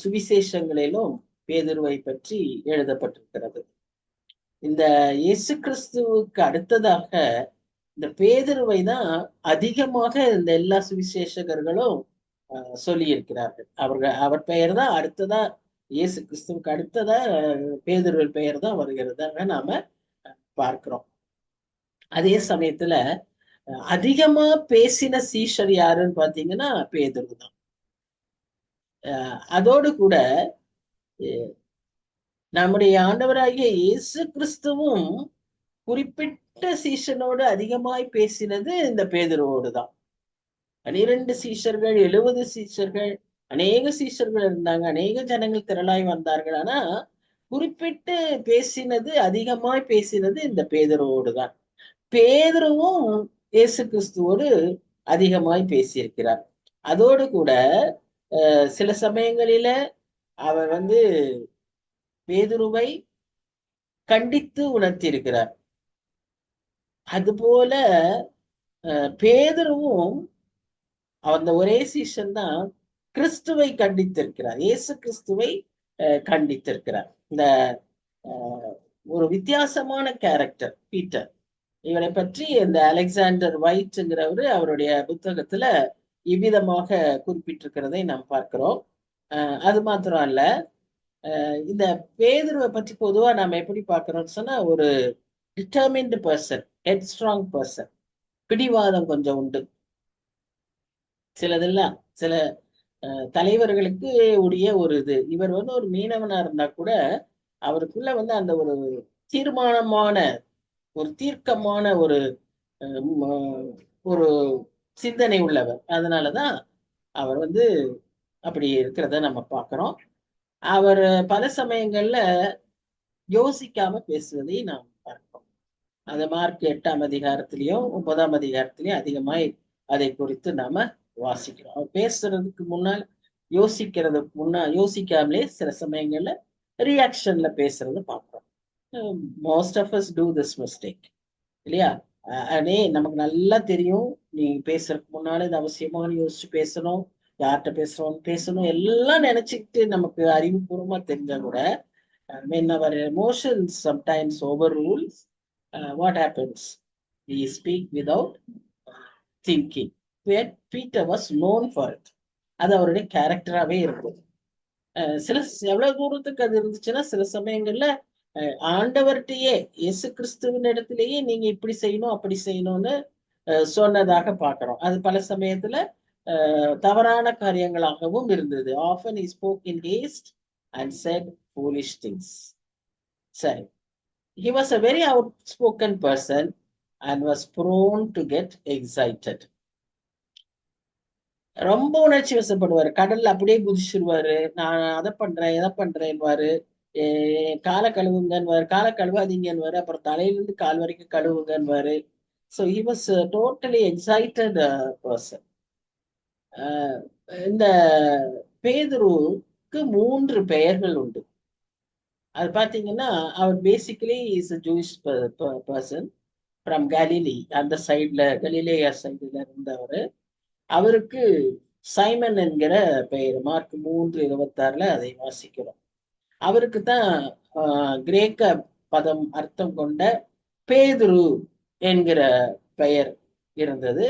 சுவிசேஷங்களிலும் பேதுருவை பற்றி எழுதப்பட்டிருக்கிறது. இந்த இயேசு கிறிஸ்துவுக்கு அடுத்ததாக இந்த பேதுருவை தான் அதிகமாக இந்த எல்லா சுவிசேஷகர்களும் சொல்லி இருக்கிறார்கள். அவர் பெயர் தான் அடுத்ததா, இயேசு கிறிஸ்துவுக்கு அடுத்ததா பேதுருவின் பெயர் தான் வருகிறதாக நாம பார்க்கிறோம். அதே சமயத்துல அதிகமா பேசின சீஷர் யாருன்னு பாத்தீங்கன்னா பேதுரு தான். அதோடு கூட நம்முடைய ஆண்டவராகிய இயேசு கிறிஸ்துவும் குறிப்பிட்ட சீஷனோடு அதிகமாய் பேசினது இந்த பேதுருவோடு தான். 12 சீஷர்கள், 70 சீஷர்கள், அநேக சீஷர்கள் இருந்தாங்க, அநேக ஜனங்கள் திரளாய் வந்தார்கள். ஆனா குறிப்பிட்டு பேசினது, அதிகமாய் பேசினது இந்த பேதுருவோடு தான். பேதுருவும் இயேசு கிறிஸ்துவோடு அதிகமாய் பேசியிருக்கிறார். அதோடு கூட சில சமயங்களில அவர் வந்து பேதுருவை கண்டித்து உணர்த்தி இருக்கிறார். அதுபோல பேதுருவும் அந்த ஒரே சீஷன் தான் கிறிஸ்துவை கண்டித்திருக்கிறார், இயேசு கிறிஸ்துவை கண்டித்திருக்கிறார். இந்த ஒரு வித்தியாசமான கேரக்டர் பீட்டர். இவரை பற்றி இந்த அலெக்சாண்டர் வைட்ங்கிறவரு அவருடைய புத்தகத்துல இவ்விதமாக குறிப்பிட்டிருக்கிறதை நாம் பார்க்கிறோம். அது மாத்திரம் அல்ல, இந்த பேதுருவை பற்றி பொதுவா நாம எப்படி பார்க்கிறோம்னு சொன்னா, ஒரு டிட்டர்மின்டு பர்சன், ஹெட்ஸ்ட்ராங் பர்சன், பிடிவாதம் கொஞ்சம் உண்டு. சில தலைவர்களுக்கு உடைய ஒரு இது. இவர் வந்து ஒரு மீனவனா இருந்தா கூட அவருக்குள்ள வந்து அந்த ஒரு தீர்மானமான ஒரு தீர்க்கமான ஒரு சிந்தனை உள்ளவர். அதனாலதான் அவர் வந்து அப்படி இருக்கிறத நம்ம பார்க்கிறோம். அவர் பல சமயங்கள்ல யோசிக்காம பேசுவதை நாம் பார்க்கிறோம். அந்த மார்க் 8ஆம் அதிகாரத்திலையும் 9ஆம் அதிகாரத்திலையும் அதிகமாய் அதை குறித்து நாம வாசிக்கிறோம். அவர் பேசுறதுக்கு முன்னால் யோசிக்காமலே சில சமயங்கள்ல ரியாக்ஷன்ல பேசுறத பார்க்கிறோம். Most of us do this mistake இல்லையா? நமக்கு நல்லா தெரியும், நீ பேசுறதுக்கு முன்னாலே இது அவசியமான யோசிச்சு பேசணும், யார்கிட்ட பேசணும் எல்லாம் நினைச்சுக்கிட்டு நமக்கு அறிவுபூர்வமா தெரிஞ்சா கூட when our emotions sometimes overrules, what happens? We speak without thinking. Peter was known for it. அது அவருடைய கேரக்டராகவே இருக்கும். சில எவ்வளவு தூரத்துக்கு அது இருந்துச்சுன்னா, சில சமயங்கள்ல ஆண்டவர்கிட்டயே இயேசு கிறிஸ்துவின் இடத்திலேயே நீங்க இப்படி செய்யணும் அப்படி செய்யணும்னு சொன்னதாக பார்க்கிறோம். அது பல சமயத்துல தவறான காரியங்களாகவும் இருந்தது. Often he spoke in haste and said foolish things. சரி, he was a very outspoken person and was prone to get excited. ரொம்ப உணர்ச்சி வசப்படுவாரு. கடல்ல அப்படியே குதிச்சிருவாரு. நான் அதை பண்றேன் இதை பண்றேன்வாரு. காலை கழுவுங்கன்னுவாரு, காலை கழுவாதீங்கன்னுவாரு, அப்புறம் தலையிலிருந்து கால் வரைக்கும் கழுவுங்கன்னுவாரு. So he was totally excited person. இந்த பேதுருக்கு 3 பெயர்கள் உண்டு. அது பாத்தீங்கன்னா, அவர் basically is a Jewish person from Galilee. அந்த சைட்ல கலிலேயா சைடுல இருந்தவர். அவருக்கு சைமன் என்கிற பெயர். மார்க் 3:26 அதை வாசிக்கிறோம். அவருக்கு தான் கிரேக்க பதம் அர்த்தம் கொண்ட பேதுரு என்கிற பெயர் இருந்தது.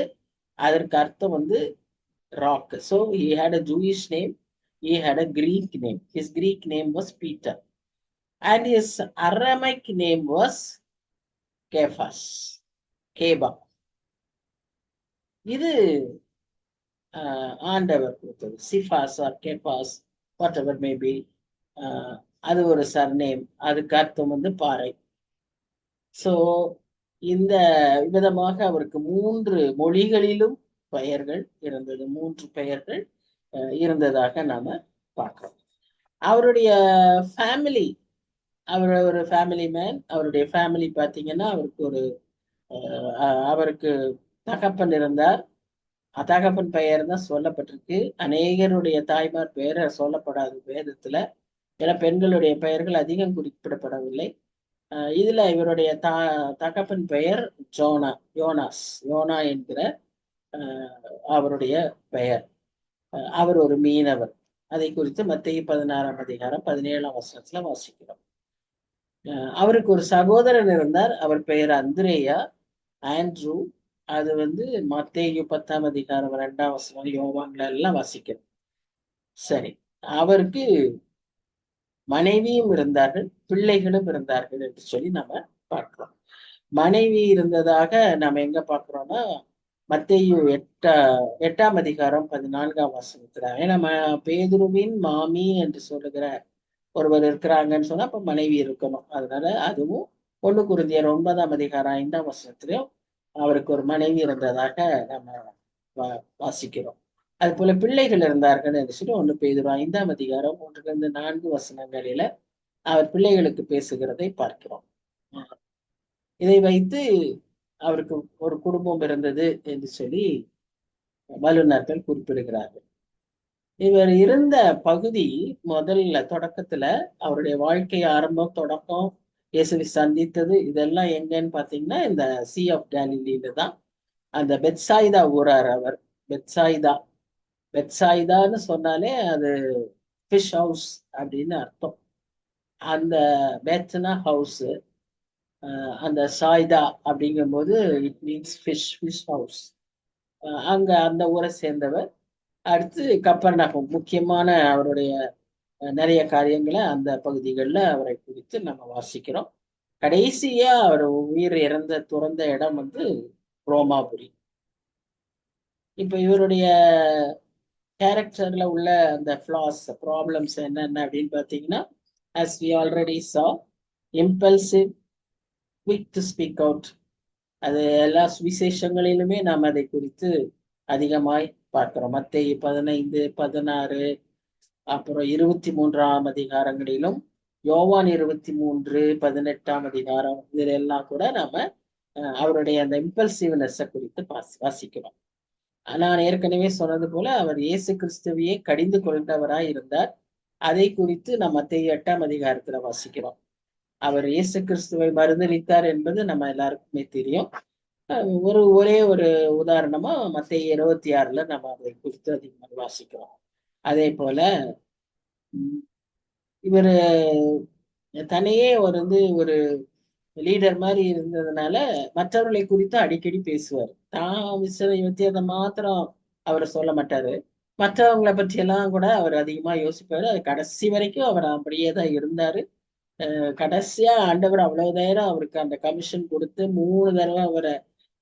அதற்கு அர்த்தம் வந்து rock. So he had a Jewish name, he had a Greek name. His Greek name was Peter and his Aramaic name was Cephas, கேபா. இது ஆண்டவர் கொடுத்தது. சிஃபாஸ் ஆர் கேபாஸ், வாட் எவர் மேபி, அது ஒரு சர்நேம். அதுக்கு அர்த்தம் வந்து பாறை. சோ இந்த விதமாக அவருக்கு 3 மொழிகளிலும் பெயர்கள் இருந்தது. 3 பெயர்கள் இருந்ததாக நாம பார்க்கிறோம். அவருடைய ஃபேமிலி, அவர் ஒரு ஃபேமிலி மேன். அவருடைய ஃபேமிலி பார்த்தீங்கன்னா, அவருக்கு தகப்பன் இருந்தார். தகப்பன் பெயர் தான் சொல்லப்பட்டிருக்கு. அநேகருடைய தாய்மார் பெயர் சொல்லப்படாது வேதத்துல. ஏன்னா பெண்களுடைய பெயர்கள் அதிகம் குறிப்பிடப்படவில்லை. இதுல இவருடைய தகப்பன் பெயர் யோனா என்கிற அவருடைய பெயர். அவர் ஒரு மீனவர். அதை குறித்து மத்தேயு 16ஆம் அதிகாரம் 17ஆம் வசனத்துல வாசிக்கிறோம். அவருக்கு ஒரு சகோதரன் இருந்தார். அவர் பெயர் அந்திரேயா, ஆண்ட்ரூ. அது வந்து மத்தேயு 10ஆம் அதிகாரம் 2ஆம் வசனம், யோவான்ல எல்லாம் வாசிக்கிறோம். சரி, அவருக்கு மனைவியும் இருந்தார்கள், பிள்ளைகளும் இருந்தார்கள் என்று சொல்லி நம்ம பார்க்கிறோம். மனைவி இருந்ததாக நம்ம எங்க பார்க்கிறோம்னா, மத்தேயு 8ஆம் அதிகாரம் 14ஆம் வசனத்துல. ஏன்னா பேதுருவின் மாமி என்று சொல்லுகிற ஒருவர் இருக்கிறாங்கன்னு சொன்னா அப்ப மனைவி இருக்கணும். அதனால அதுவும் 1 கொரிந்தியர் 9ஆம் அதிகாரம் 5ஆம் வசனத்திலையும் அவருக்கு ஒரு மனைவி இருந்ததாக நம்ம வாசிக்கிறோம். அது போல பிள்ளைகள் இருந்தார்கள் என்று சொல்லி 1 பேதுரு 5ஆம் அதிகாரம் 3-4 வசனங்களில அவர் பிள்ளைகளுக்கு பேசுகிறதை பார்க்கிறோம். இதை வைத்து அவருக்கு ஒரு குடும்பம் இருந்தது என்று சொல்லி வல்லுநர்கள் குறிப்பிடுகிறார்கள். இவர் இருந்த பகுதி முதல்ல தொடக்கத்துல அவருடைய வாழ்க்கை ஆரம்பம் தொடக்கம் இயேசுவை சந்தித்தது இதெல்லாம் எங்கன்னு பாத்தீங்கன்னா இந்த சி ஆஃப் கேலிலியில தான். அந்த பெத்சாயிதா ஊரார் அவர். பெத்சாயிதான்னு சொன்னாலே அது ஃபிஷ் ஹவுஸ் அப்படின்னு அர்த்தம். அந்த பெத்னா ஹவுஸ், அந்த சாய்தா அப்படிங்கும் போது இட் மீன்ஸ் ஃபிஷ் ஹவுஸ். அங்க அந்த ஊரை சேர்ந்தவர். அடுத்து கப்பர்நகம், முக்கியமான அவருடைய நிறைய காரியங்களை அந்த பகுதிகளில் அவரை குறித்து நம்ம வாசிக்கிறோம். கடைசியா அவர் உயிர் துறந்த இடம் வந்து ரோமாபுரி. இப்ப இவருடைய கேரக்டர்ல உள்ள அந்த ஃபிளாஸ் ப்ராப்ளம்ஸ் என்னென்ன அப்படின்னு பார்த்தீங்கன்னா, as we already saw, impulsive, quick to speak out. அது எல்லா சுவிசேஷங்களிலுமே நாம் அதை குறித்து அதிகமாய் பார்க்கிறோம். மத்தேயு 15, 16, அப்புறம் 23ஆம் அதிகாரங்களிலும், யோவான் 23, 18ஆம் அதிகாரம், இதிலெல்லாம் கூட நாம அவருடைய அந்த இம்பல்சிவ்னஸை குறித்து வாசிக்கிறோம். நான் ஏற்கனவே சொன்னது போல அவர் இயேசு கிறிஸ்துவையே கடிந்து கொண்டவராய் இருந்தார். அதை குறித்து நாம் மத்தேயு 8ஆம் அதிகாரத்துல வாசிக்கிறோம். அவர் இயேசு கிறிஸ்துவை மறுதலித்தார் என்பது நம்ம எல்லாருக்குமே தெரியும். ஒரே ஒரு உதாரணமா மத்தேயு 26ல நம்ம அதை குறித்து அதிகமாக வாசிக்கிறோம். அதே போல இவர் தன்னையே ஒரு லீடர் மாதிரி இருந்ததுனால மற்றவர்களை குறித்து அடிக்கடி பேசுவார். தான் வித்தியாசத்தை மாத்திரம் அவர் சொல்ல மாட்டாரு, மற்றவங்களை பற்றி எல்லாம் கூட அவர் அதிகமா யோசிப்பாரு. அது கடைசி வரைக்கும் அவர் அப்படியே தான் இருந்தாரு. கடைசியா ஆண்டவர் அவ்வளவு நேரம் அவருக்கு அந்த கமிஷன் கொடுத்து 3 தடவை அவரை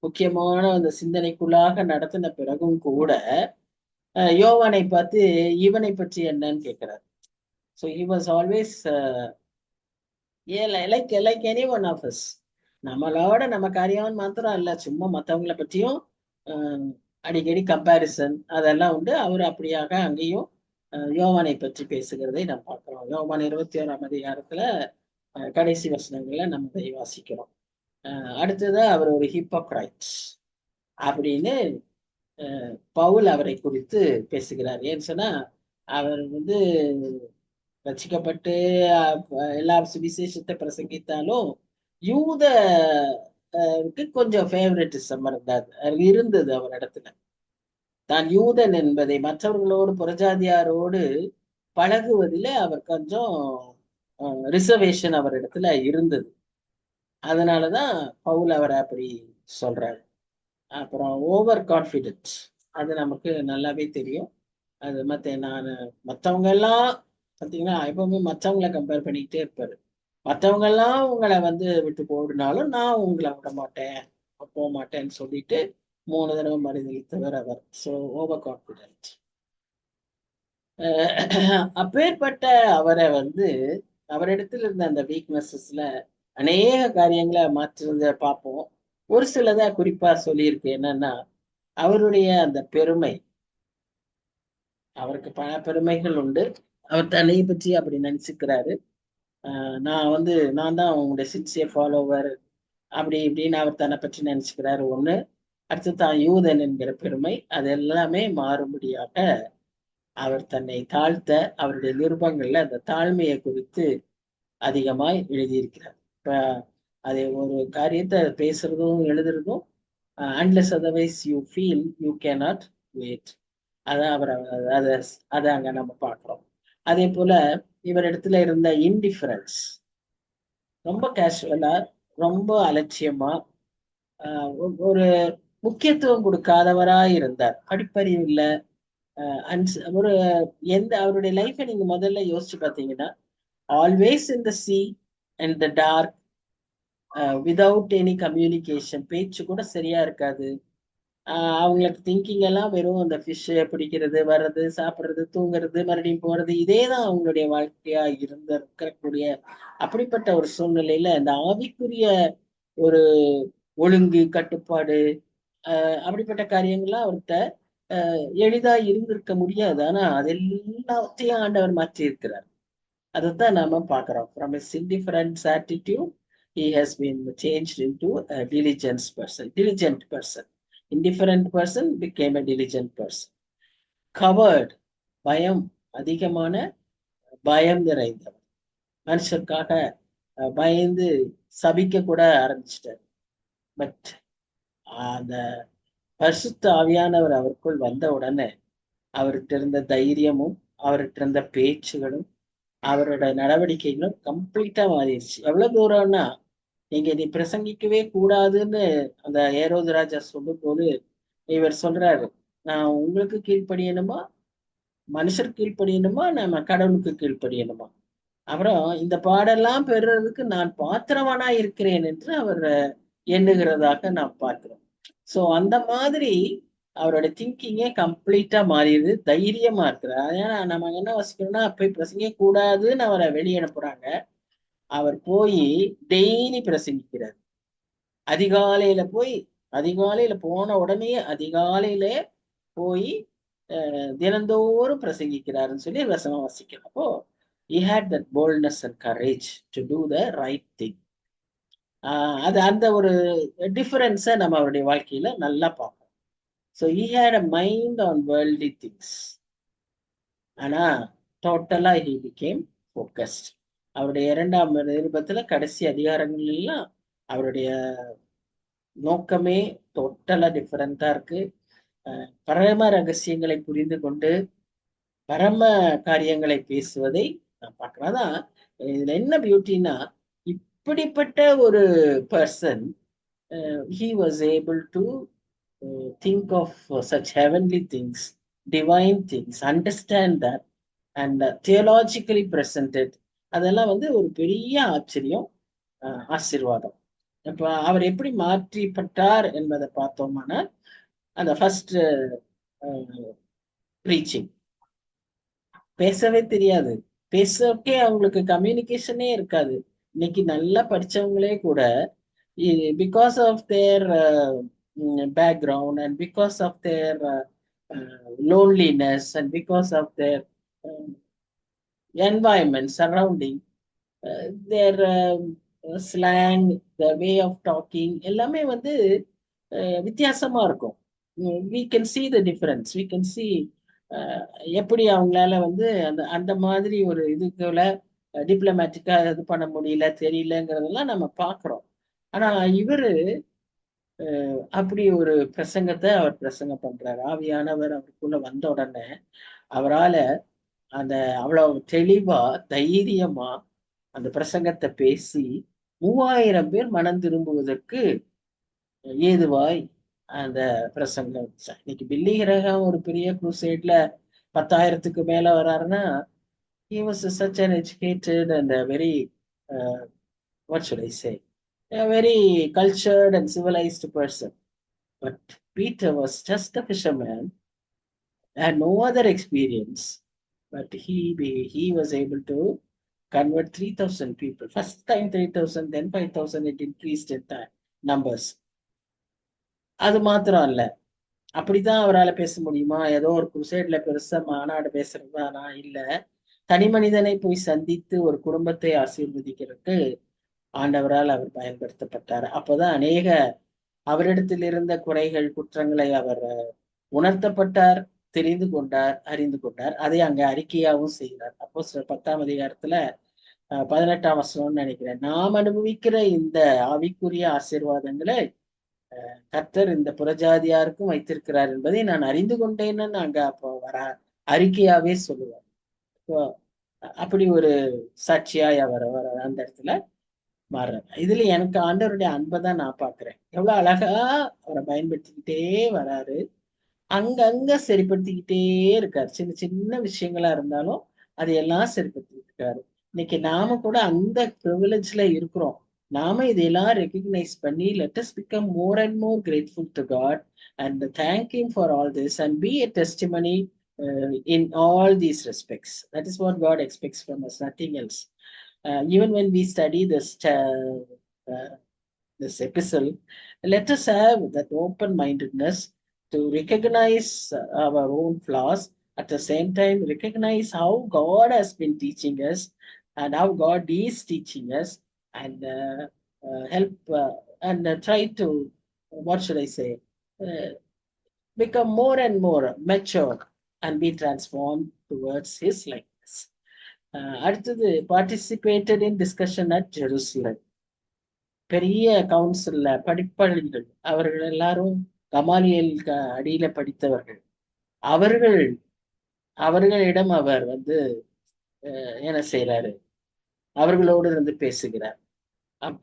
முக்கியமான அந்த சிந்தனைக்குள்ளாக நடத்தின பிறகும் கூட யோவானை பார்த்து இவனை பற்றி என்னன்னு கேட்கிறார். So he was always like any one of us. நம்மளோட நம்ம காரியம் மாத்திரம் இல்ல, சும்மா மற்றவங்களை பற்றியும் அடிக்கடி கம்பேரிசன் அதெல்லாம் உண்டு. அவர் அப்படியாக அங்கேயும் யோவானை பற்றி பேசுகிறதை நாம் பார்க்கிறோம். யோவான் 21ஆம் அதிகாரத்துல கடைசி வசனங்களை நம்ம இதை வாசிக்கிறோம். அடுத்தது அவர் ஒரு ஹிப்போக்ரைட் அப்படின்னு பவுல் அவரை குறித்து பேசுகிறார். ஏன்னு சொன்னா அவர் ரட்சிக்கப்பட்டு எல்லா சுவிசேஷத்தை பிரசங்கித்தாலும் யூத கொஞ்சம் ஃபேவரட்டிசம் இருந்தது அவர் இடத்துல. தான் யூதன் என்பதை மற்றவர்களோடு புறஜாதியாரோடு பழகுவதில் அவர் கொஞ்சம் ரிசர்வேஷன் அவர் இடத்துல இருந்தது. அதனாலதான் பவுல் அவரை அப்படி சொல்றாரு. அப்புறம் ஓவர் கான்ஃபிடென்ட், அது நமக்கு நல்லாவே தெரியும். அது மற்றவங்க எல்லாம் பார்த்தீங்கன்னா எப்பவுமே மற்றவங்களை கம்பேர் பண்ணிக்கிட்டே இருப்பாரு. மற்றவங்க எல்லாம் உங்களை விட்டு போடுனாலும் நான் உங்களை விட மாட்டேன், போக மாட்டேன்னு சொல்லிட்டு 3 தடவை மறுதளித்தவர் அவர். So over confident. அப்பேற்பட்ட அவரை அவரிடத்துல இருந்த அந்த வீக்னஸஸ்ல அநேக காரியங்களை மாற்றுறத பார்ப்போம். ஒரு சிலதை குறிப்பா சொல்லியிருக்கு. என்னன்னா, அவருடைய அந்த பெருமை. அவருக்கு பல பெருமைகள் உண்டு. அவர் தன்னை பற்றி அப்படி நினைச்சுக்கிறாரு. நான் தான் உங்களுடைய சின்சியர் ஃபாலோவர் அப்படி இப்படின்னு அவர் தன்னை பற்றி நினைச்சுக்கிறாரு ஒண்ணு. அடுத்து தான் யூதன் என்கிற பெருமை. அது எல்லாமே மாறுபடியாக அவர் தன்னை தாழ்த்த அவருடைய நிருபங்கள்ல அந்த தாழ்மையை குறித்து அதிகமாய் எழுதியிருக்கிறார். இப்ப அதை ஒரு காரியத்தை பேசுறதும் எழுதுறதும் unless otherwise you feel you cannot wait. அதான் அதை அங்க நம்ம பார்க்கிறோம். அதே போல இவரிடத்துல இருந்த இன்டிஃபரன்ஸ், ரொம்ப கேஷுவலா, ரொம்ப அலட்சியமா, ஒரு முக்கியத்துவம் கொடுக்காதவரா இருந்தார். படிப்பறிவு இல்லை. ஒரு அவருடைய லைஃபை நீங்க முதல்ல யோசிச்சு பார்த்தீங்கன்னா, always in the sea and the dark, without any communication. பேச்சு கூட சரியா இருக்காது. அவங்களுக்கு திங்கிங் எல்லாம் வெறும் அந்த ஃபிஷ் பிடிக்கிறது, வர்றது, சாப்பிட்றது, தூங்குறது, மறுபடியும் போறது, இதே தான் அவங்களுடைய வாழ்க்கையா இருக்கக்கூடிய அப்படிப்பட்ட ஒரு சூழ்நிலையில இந்த ஆவிக்குரிய ஒரு ஒழுங்கு, கட்டுப்பாடு, அப்படிப்பட்ட காரியங்கள்லாம் அவர்கிட்ட எளிதா இருந்திருக்க முடியாது. ஆனா அதெல்லாத்தையும் ஆண்டவர் மாற்றி இருக்கிறார். அதைத்தான் நாம பார்க்கிறோம். From his indifferent attitude, he has been changed into a diligent person. Indifferent person became a diligent person. Covered, பயம், அதிகமான பயம் நிறைந்தவர். மனுஷருக்காக பயந்து சபிக்க கூட ஆரம்பிச்சிட்டார். பட் அந்த பரிசுத்த ஆவியானவர் அவருக்குள் வந்த உடனே அவர்கிட்ட இருந்த தைரியமும் அவர்கிட்ட இருந்த பேச்சுகளும் அவரோட நடவடிக்கைகளும் கம்ப்ளீட்டா மாறிடுச்சு. எவ்வளவு தூரம்னா, நீ பிரசங்கிக்கவே கூடாதுன்னு அந்த ஏரோது ராஜா சொல்லும் போது இவர் சொல்றாரு, நான் உங்களுக்கு கீழ்ப்படியணுமா, மனுஷர் கீழ்ப்படியணுமா, நம்ம கடவுளுக்கு கீழ்ப்படியணுமா, அப்புறம் இந்த பாடெல்லாம் பெறுறதுக்கு நான் பாத்திரவானா இருக்கிறேன் என்று அவர் எண்ணுகிறதாக நாம் பார்க்கிறோம். சோ அந்த மாதிரி அவரோட திங்கிங்கே கம்ப்ளீட்டா மாறிடுது, தைரியமா இருக்கிறார். ஏன்னா நம்ம என்ன வசிக்கணும்னா போய் பிரசங்க கூடாதுன்னு அவரை வெளியே அனுப்புறாங்க. அவர் போய் டெய்லி பிரசங்கிக்கிறார். அதிகாலையில போன உடனே அதிகாலையில போய் தினந்தோறும் பிரசங்கிக்கிறாருன்னு சொல்லி வசனம் வாசிக்கிறோம். அப்போ he had that boldness and courage to do the right thing. அது அந்த ஒரு டிஃபரன்ஸை நம்ம அவருடைய வாழ்க்கையில நல்லா பார்ப்போம். So he had a mind on worldly things. ஆனா டோட்டலா he became focused. அவருடைய 2ஆம் நிருபத்துல கடைசி அதிகாரங்கள் எல்லாம் அவருடைய நோக்கமே டோட்டலா டிஃபரெண்டா இருக்கு. பரம ரகசியங்களை புரிந்து கொண்டு பரம காரியங்களை பேசுவதை நான் பார்க்கிறேன். அதான் இதுல என்ன பியூட்டின்னா, இப்படிப்பட்ட ஒரு person he was able to think of such heavenly things, divine things, understand that and theologically presented. அதெல்லாம் வந்து ஒரு பெரிய ஆச்சரியம், ஆசீர்வாதம். இப்ப அவர் எப்படி மாற்றிப்பட்டார் என்பதை பார்த்தோம்னா, அந்த ஃபர்ஸ்ட் ப்ரீச்சிங் பேசவே தெரியாது, பேசவே அவங்களுக்கு கம்யூனிகேஷனே இருக்காது. இன்னைக்கு நல்லா படிச்சவங்களே கூட because of their background and because of their loneliness and because of their environment surrounding, their slang, the way of talking எல்லாமே வந்து வித்தியாசமா இருக்கும். we can see the difference, we can see எப்படி அவங்களால வந்து அந்த அந்த மாதிரி ஒரு இதுக்குள்ள டிப்ளமேட்டிக்கா இது பண்ண முடியல, தெரியலங்கிறதெல்லாம் நம்ம பார்க்கிறோம். ஆனா இவரு அப்படி ஒரு பிரசங்கத்தை அவர் பிரசங்கம் பண்றாரு. ஆவியானவர் அவருக்குள்ள வந்த உடனே அவரால அந்த அவ்வளவு தெளிவா தைரியமா அந்த பிரசங்கத்தை பேசி 3000 பேர் மனம் திரும்புவதற்கு ஏதுவாய் அந்த பிரசங்கம். இன்னைக்கு பில்லி கிரகம் ஒரு பெரிய குரூசைட்ல 10,000க்கு மேல வர்றாருன்னா, he was such an educated and a very what should I say, a very cultured and civilized person. But Peter was just a fisherman, had no other experience, but he was able to convert 3,000 people. First time 3,000, then 5,000, it increased in time numbers. அது மாத்திரம் இல்ல, அப்படிதான் அவரால் பேச முடியுமா? ஏதோ ஒரு குருசைட்ல பெருசா மாநாடு பேசுறதா? இல்ல, தனி மனிதனை போய் சந்தித்து ஒரு குடும்பத்தை ஆசீர்வதிக்கிறதுக்கு ஆண்டவரால் அவர் பயன்படுத்தப்பட்டார். அப்போதான் அநேக அவரிடத்தில் இருந்த குறைகள் குற்றங்களை அவர் உணர்த்தப்பட்டார், தெரிந்து கொண்டார், அறிந்து கொண்டார். அதை அங்க அறிக்கையாகவும் செய்கிறார். அப்போஸ்தலர் 10ஆம் அதிகாரத்துல 18ஆம் வசனம்னு நினைக்கிறேன், நாம் அனுபவிக்கிற இந்த ஆவிக்குரிய ஆசீர்வாதங்களை கர்த்தர் இந்த புறஜாதியாருக்கும் வைத்திருக்கிறார் என்பதை நான் அறிந்து கொண்டேன்னு அங்க அப்போ வர அறிக்கையாவே சொல்லுவார். அப்படி ஒரு சாட்சியாய் அவர் அந்த இடத்துல மாறுறாரு. இதுல எனக்கு ஆண்டவருடைய அன்பை தான் நான் பாக்குறேன். எவ்வளவு அழகா அவரை பயன்படுத்திக்கிட்டே வராரு, அங்கங்க சரிப்படுத்திக்கிட்டே இருக்காரு. சின்ன சின்ன விஷயங்களா இருந்தாலும் அதையெல்லாம் சரிப்படுத்திக்கிட்டு இருக்காரு. இன்னைக்கு நாம கூட அந்த ப்ரிவிலேஜ்ல இருக்கிறோம். நாம இதெல்லாம் ரெகக்னைஸ் பண்ணி let us become more and more grateful to God and thank him for all this and be a testimony in all these respects. That is what God expects from us, nothing else. Even when we study this epistle, let us have that open-mindedness to recognize our own flaws, at the same time recognize how God has been teaching us and how God is teaching us, and help and try to, what should I say, become more and more mature and be transformed towards his likeness. அடுத்தது participated in discussion at Jerusalem. பெரிய கவுன்சில்ல படிப்பாளிகள் அவர்கள் எல்லாரும் கமாலியல் அடியில படித்தவர்கள். அவர்களிடம் அவர் வந்து என்ன செய்யறாரு, அவர்களோடு இருந்து பேசுகிறார்.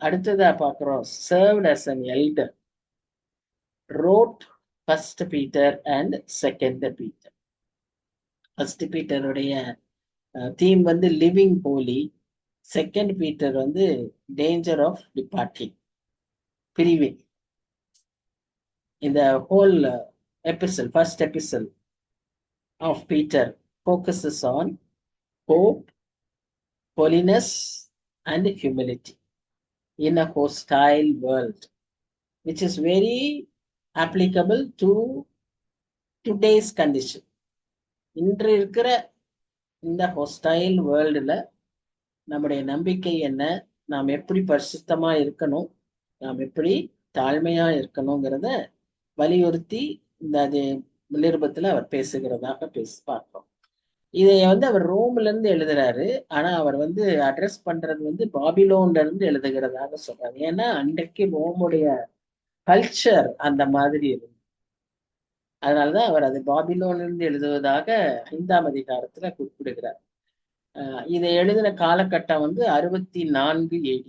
அடுத்ததா பாக்குறோம், served as an elder, wrote first Peter and second Peter. first Peter உடைய தீம் வந்து லிவிங் ஹோலி, செகண்ட் பீட்டர் வந்து டேஞ்சர் ஆஃப் டிபார்ட்டிங், பிரிவின். இந்த whole first epistle of Peter focuses on hope, holiness, and humility in a hostile world, which is very applicable to today's condition. இன்று இருக்கிற இந்த ஹொஸ்டைல் வேர்ல்டுல நம்முடைய நம்பிக்கை என்ன, நாம் எப்படி பரிசுத்தமா இருக்கணும், நாம் எப்படி தாழ்மையா இருக்கணுங்கிறத வலியுறுத்தி இந்த நிருபத்துல அவர் பேசுகிறதாக பார்க்கிறோம். இதை அவர் ரோம்ல இருந்து எழுதுறாரு. ஆனா அவர் அட்ரஸ் பண்றது பாபிலோன்ல இருந்து எழுதுகிறதாக சொல்றாரு. ஏன்னா அன்றைக்கு ரோமுடைய கல்ச்சர் அந்த மாதிரி இருக்கு. அதனாலதான் அவர் அது பாபிலோன்ல இருந்து எழுதுவதாக 5ஆம் அதிகாரத்துல குறிப்பிடுகிறார். இதை எழுதின காலகட்டம் 64 AD.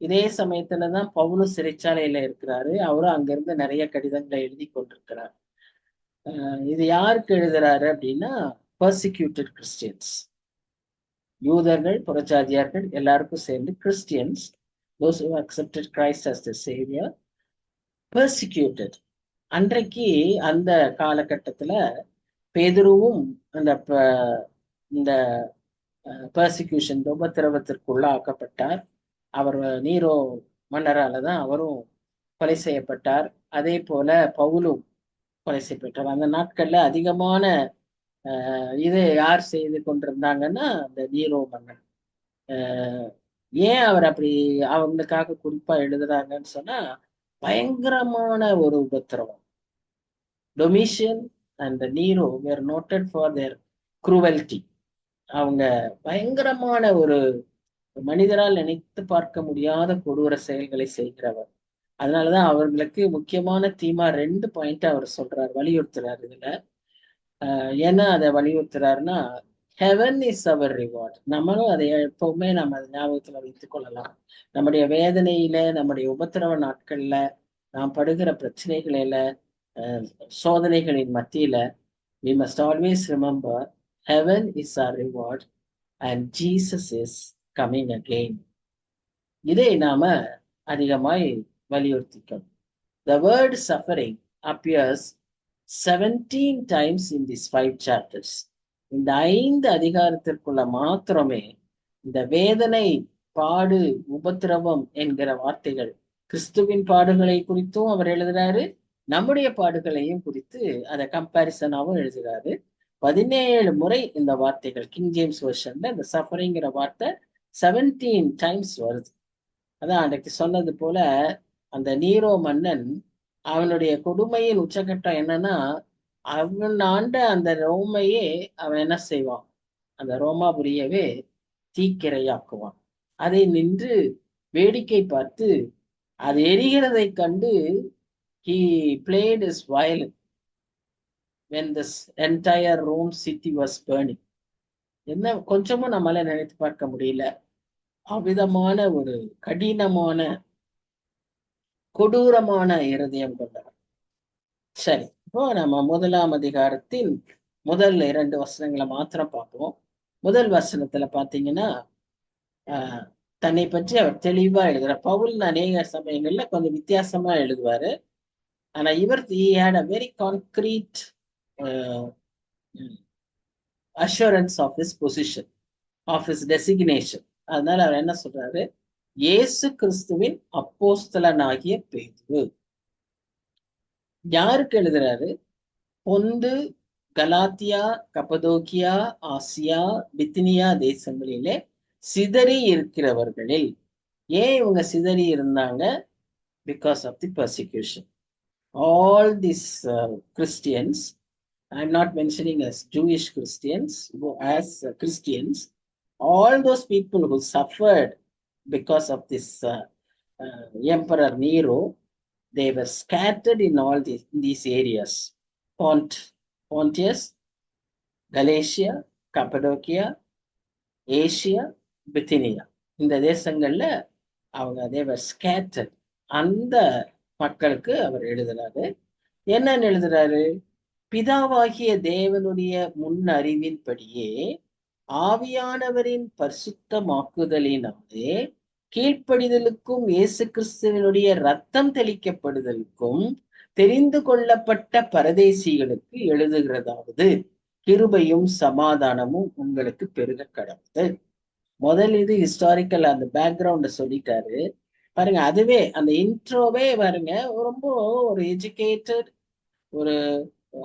இதே சமயத்துலதான் பவுலு சிறைச்சாலையில இருக்கிறாரு. அவரும் அங்கிருந்து நிறைய கடிதங்களை எழுதி கொண்டிருக்கிறார். இது யாருக்கு எழுதுறாரு அப்படின்னா, persecuted கிறிஸ்டியன்ஸ், யூதர்கள், புறஜாதியார்கள் எல்லாருக்கும் சேர்ந்து Christians, those who accepted Christ as the savior, persecuted. அன்றைக்கு அந்த காலகட்டத்துல பேதுருவும் இந்த பெர்சிக்யூஷன் உபத்திரவத்திற்குள்ளாக்கப்பட்டார். அவர் நீரோ மன்னராலதான் அவரும் கொலை செய்யப்பட்டார். அதே போல பவுலும் கொலை செய்யப்பட்டார். அந்த நாட்கள்ல அதிகமான இது யார் செய்து கொண்டிருந்தாங்கன்னா அந்த நீரோ மன்னன். ஏன் அவர் அப்படி அவங்களுக்காக குறிப்பா எழுதுறாங்கன்னு சொன்னா, பயங்கரமான ஒரு உபத்திரவம். Domitian and Nero were noted for their cruelty. அவங்க பயங்கரமான ஒரு மனிதரால் நினைத்து பார்க்க முடியாத கொடூர செயல்களை செய்கிறவர். அதனாலதான் அவர்களுக்கு முக்கியமான தீமா 2 பாயிண்ட் அவர் சொல்றாரு, வலியுறுத்துறாரு இதுல. ஏன்னா அதை வலியுறுத்துறாருன்னா, ஹெவன் இஸ் அவர் ரிவார்ட். நம்மளும் அதை எப்பவுமே நம்ம அதை ஞாபகத்துல வைத்துக் கொள்ளலாம். நம்முடைய வேதனையில, நம்முடைய உபத்திரவ நாட்கள்ல, நாம் படுகிற பிரச்சனைகளில, சோதனைகளின் மத்தியில, we must always remember heaven is our reward and Jesus is coming again. இதை நாம அதிகமாய் வலியுறுத்திக்கணும். The word suffering appears 17 times in these 5 chapters. இந்த 5 அதிகாரத்திற்குள்ள மாத்திரமே இந்த வேதனை, பாடு, உபத்திரவம் என்கிற வார்த்தைகள், கிறிஸ்துவின் பாடுகளை குறித்தும் அவர் எழுதுறாரு, நம்முடைய பாடுகளையும் குறித்து அதை கம்பாரிசனாவும் எழுதுகிறாரு. 17 முறை இந்த வார்த்தைகள், கிங் ஜேம்ஸ் வெர்ஷன்ல இந்த சஃபரிங்கிற வார்த்தை 17 டைம்ஸ் வருது. அதான் அன்றைக்கு சொன்னது போல, அந்த நீரோ மன்னன் அவனுடைய கொடுமையின் உச்சகட்டம் என்னன்னா, அவன் ஆண்ட அந்த ரோமையே அவன் என்ன செய்வான், அந்த ரோமாபுரியவே தீக்கிரையாக்குவான். அதை நின்று வேடிக்கை பார்த்து அது எரிகிறதை கண்டு he played his violin when this entire Rome city was burning. என்ன கொஞ்சமும் நம்மளால நினைத்து பார்க்க முடியல. அவ்விதமான ஒரு கடினமான கொடூரமான இருதயம் கொண்டவர். சரி, இப்போ நம்ம 1ஆம் அதிகாரத்தின் முதல் 2 வசனங்களை மாத்திரம் பார்ப்போம். முதல் வசனத்துல பாத்தீங்கன்னா, தன்னை பற்றி அவர் தெளிவா எழுதுறார். பவுல் அநேக சமயங்கள்ல கொஞ்சம் வித்தியாசமா எழுதுவாரு. ஆனா இவர் he had a very concrete assurance of his position, of his designation. அதனால அவர் என்ன சொல்றாரு, இயேசு கிறிஸ்துவின் அப்போஸ்தலனாகிய பேதுரு. யாருக்கு எழுதுறாரு? பொந்து, கலாத்தியா, கப்பதோக்கியா, ஆசியா, பித்தினியா தேசங்களிலே சிதறி இருக்கிறவர்களில். ஏன் இவங்க சிதறி இருந்தாங்க? Because of the persecution. All these Christians, I'm not mentioning as Jewish Christians, as Christians, all those people who suffered because of this Emperor Nero, they were scattered in all these areas. Pontus, Galatia, Cappadocia, Asia, Bithynia. இந்த தேசங்கள்ல அவங்க they were scattered. அந்த மக்களுக்கு அவர் எழுதுறாரு. என்னன்னு எழுதுறாரு? பிதாவாகிய தேவனுடைய முன் அறிவின்படியே ஆவியானவரின் பரிசுத்தமாக்குதலினாலே கீழ்ப்படிதலுக்கும் இயேசு கிறிஸ்துவனுடைய ரத்தம் தெளிக்கப்படுதலுக்கும் தெரிந்து கொள்ளப்பட்ட பரதேசிகளுக்கு எழுதுகிறதாவது, கிருபையும் சமாதானமும் உங்களுக்கு பெருக கடவுது. முதல் இது ஹிஸ்டாரிக்கல் அந்த பேக்ரவுண்ட சொல்லிட்டாரு பாருங்க. அதுவே அந்த இன்ட்ரோவே பாருங்க, ரொம்ப ஒரு எஜுகேட்டட், ஒரு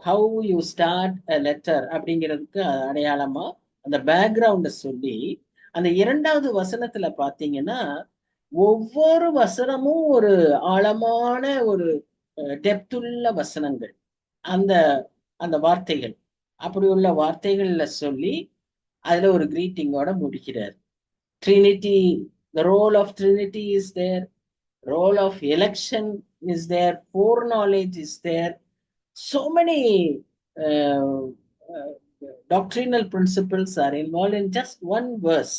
how you start a letter அப்படிங்கிறதுக்கு அடையாளமா அந்த பேக்ரவுண்ட சொல்லி, அந்த 2வது வசனத்துல பாத்தீங்கன்னா ஒவ்வொரு வசனமும் ஒரு ஆழமான ஒரு டெப்துள்ள வசனங்கள். அந்த அந்த வார்த்தைகள் அப்படி உள்ள வார்த்தைகள்ல சொல்லி அதுல ஒரு கிரீட்டிங்கோட முடிக்கிறார். Trinity, the role of Trinity is there, role of election is there, foreknowledge is there. So many uh, uh, doctrinal principles are involved in just one verse.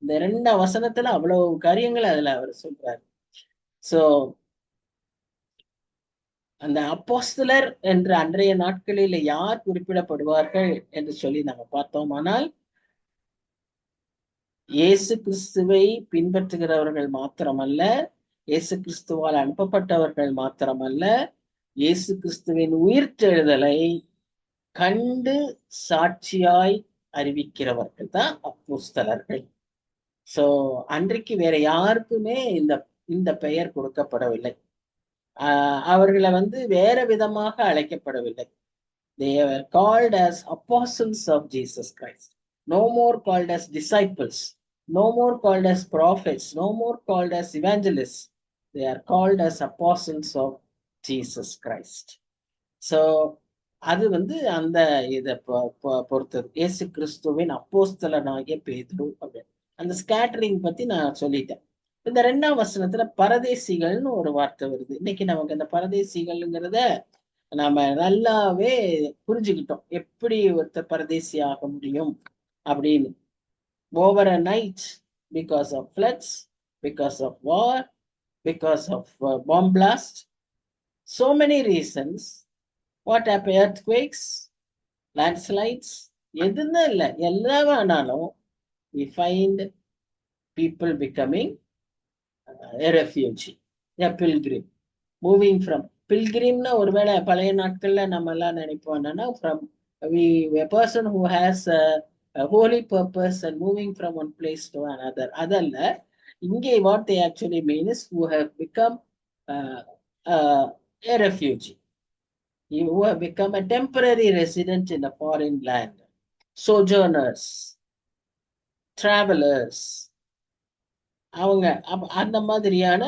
இந்த 2 வசனத்துல அவ்வளவு காரியங்கள் அதுல அவர் சொல்றாரு. சோ அந்த அப்போஸ்தலர் என்று அன்றைய நாட்களில் யார் குறிப்பிடப்படுவார்கள் என்று சொல்லி நம்ம பார்த்தோமானால், இயேசு கிறிஸ்துவை பின்பற்றுகிறவர்கள் மாத்திரமல்ல, இயேசு கிறிஸ்துவால் அனுப்பப்பட்டவர்கள் மாத்திரமல்ல, இயேசு கிறிஸ்துவின் உயிர்த்தெழுதலை கண்டு சாட்சியாய் அறிவிக்கிறவர்கள் தான் அப்போஸ்தலர்கள். சோ அன்றைக்கு வேற யாருக்குமே இந்த இந்த பெயர் கொடுக்கப்படவில்லை. அவர்களை வேற விதமாக அழைக்கப்படவில்லை. They were called as apostles of Jesus Christ. No more called as disciples. No more called as prophets. No more called as evangelists. They are called as apostles of Jesus Christ. So அது அந்த இதை பொறுத்தது. இயேசு கிறிஸ்துவின் அப்போஸ்தலனாகிய பேதுரு அப்படின்னு அந்த ஸ்கேட்டரிங் பத்தி நான் சொல்லிட்டேன். இந்த 2ஆம் வசனத்துல பரதேசிகள்னு ஒரு வார்த்தை வருது. இன்னைக்கு நமக்கு அந்த பரதேசிகள்ங்கிறத நாம நல்லாவே புரிஞ்சுக்கிட்டோம். எப்படி ஒருத்தர் பரதேசி ஆக முடியும் அப்படின்னு. Over a night, because of floods, because of war, because of bomb blast, so many reasons. What happened? Earthquakes, landslides, எதுன்னு இல்லை, எல்லாம் வேணாலும் we find people becoming a refugee, a pilgrim, moving from pilgrimna ஒருவேளை பழைய நாட்கள்ல நம்ம எல்லாம் நினைப்போம் என்னன்னா, from a person who has a holy purpose and moving from one place to another. அதல்ல, இங்கே what they actually mean is who have become a refugee, who have become a temporary resident in a foreign land, sojourners, travelers. அவங்க அந்த மாதிரியான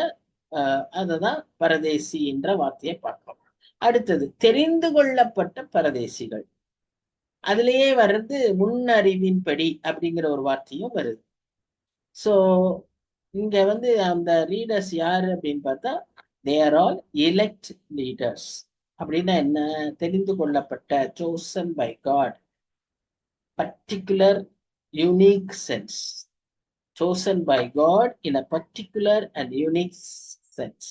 அததான் பரதேசி என்ற வார்த்தையை பார்க்கிறோம். அடுத்தது தெரிந்து கொள்ளப்பட்ட பரதேசிகள். அதுலயே வர்றது முன்னறிவின்படி அப்படிங்கிற ஒரு வார்த்தையும் வருது. சோ இங்க அந்த ரீடர்ஸ் யாரு அப்படின்னு பார்த்தா, they are all elect leaders. அப்படின்னா என்ன? தெரிந்து கொள்ளப்பட்ட, chosen by God, particular unique sense, chosen by God in a particular and unique sense.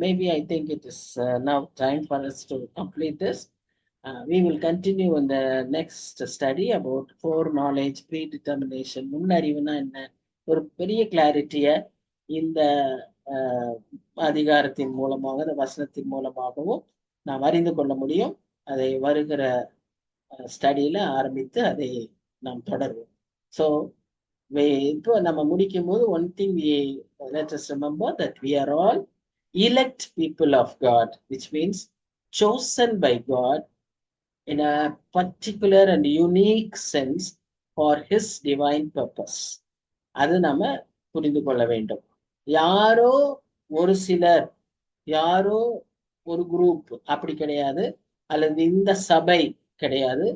Maybe I think it is now time for us to complete this. We will continue in the next study about foreknowledge, predetermination. முன்னறிவுனா என்ன, ஒரு பெரிய கிளாரிட்டிய இந்த அதிகாரத்தின் மூலமாக, இந்த வசனத்தின் மூலமாகவும் நாம் அறிந்து கொள்ள முடியும். அதை வருகிற ஸ்டடியில ஆரம்பித்து அதை நாம் தொடருவோம். ஸோ இப்போ நம்ம முடிக்கும் போது one thing we let us remember that we are all elect people of God, which means chosen by God in a particular and unique sense for his divine purpose. அது நம்ம புரிந்து கொள்ள வேண்டும். யாரோ ஒரு சிலர், யாரோ ஒரு குரூப் அப்படி கிடையாது, அல்லது இந்த சபை கிடையாது,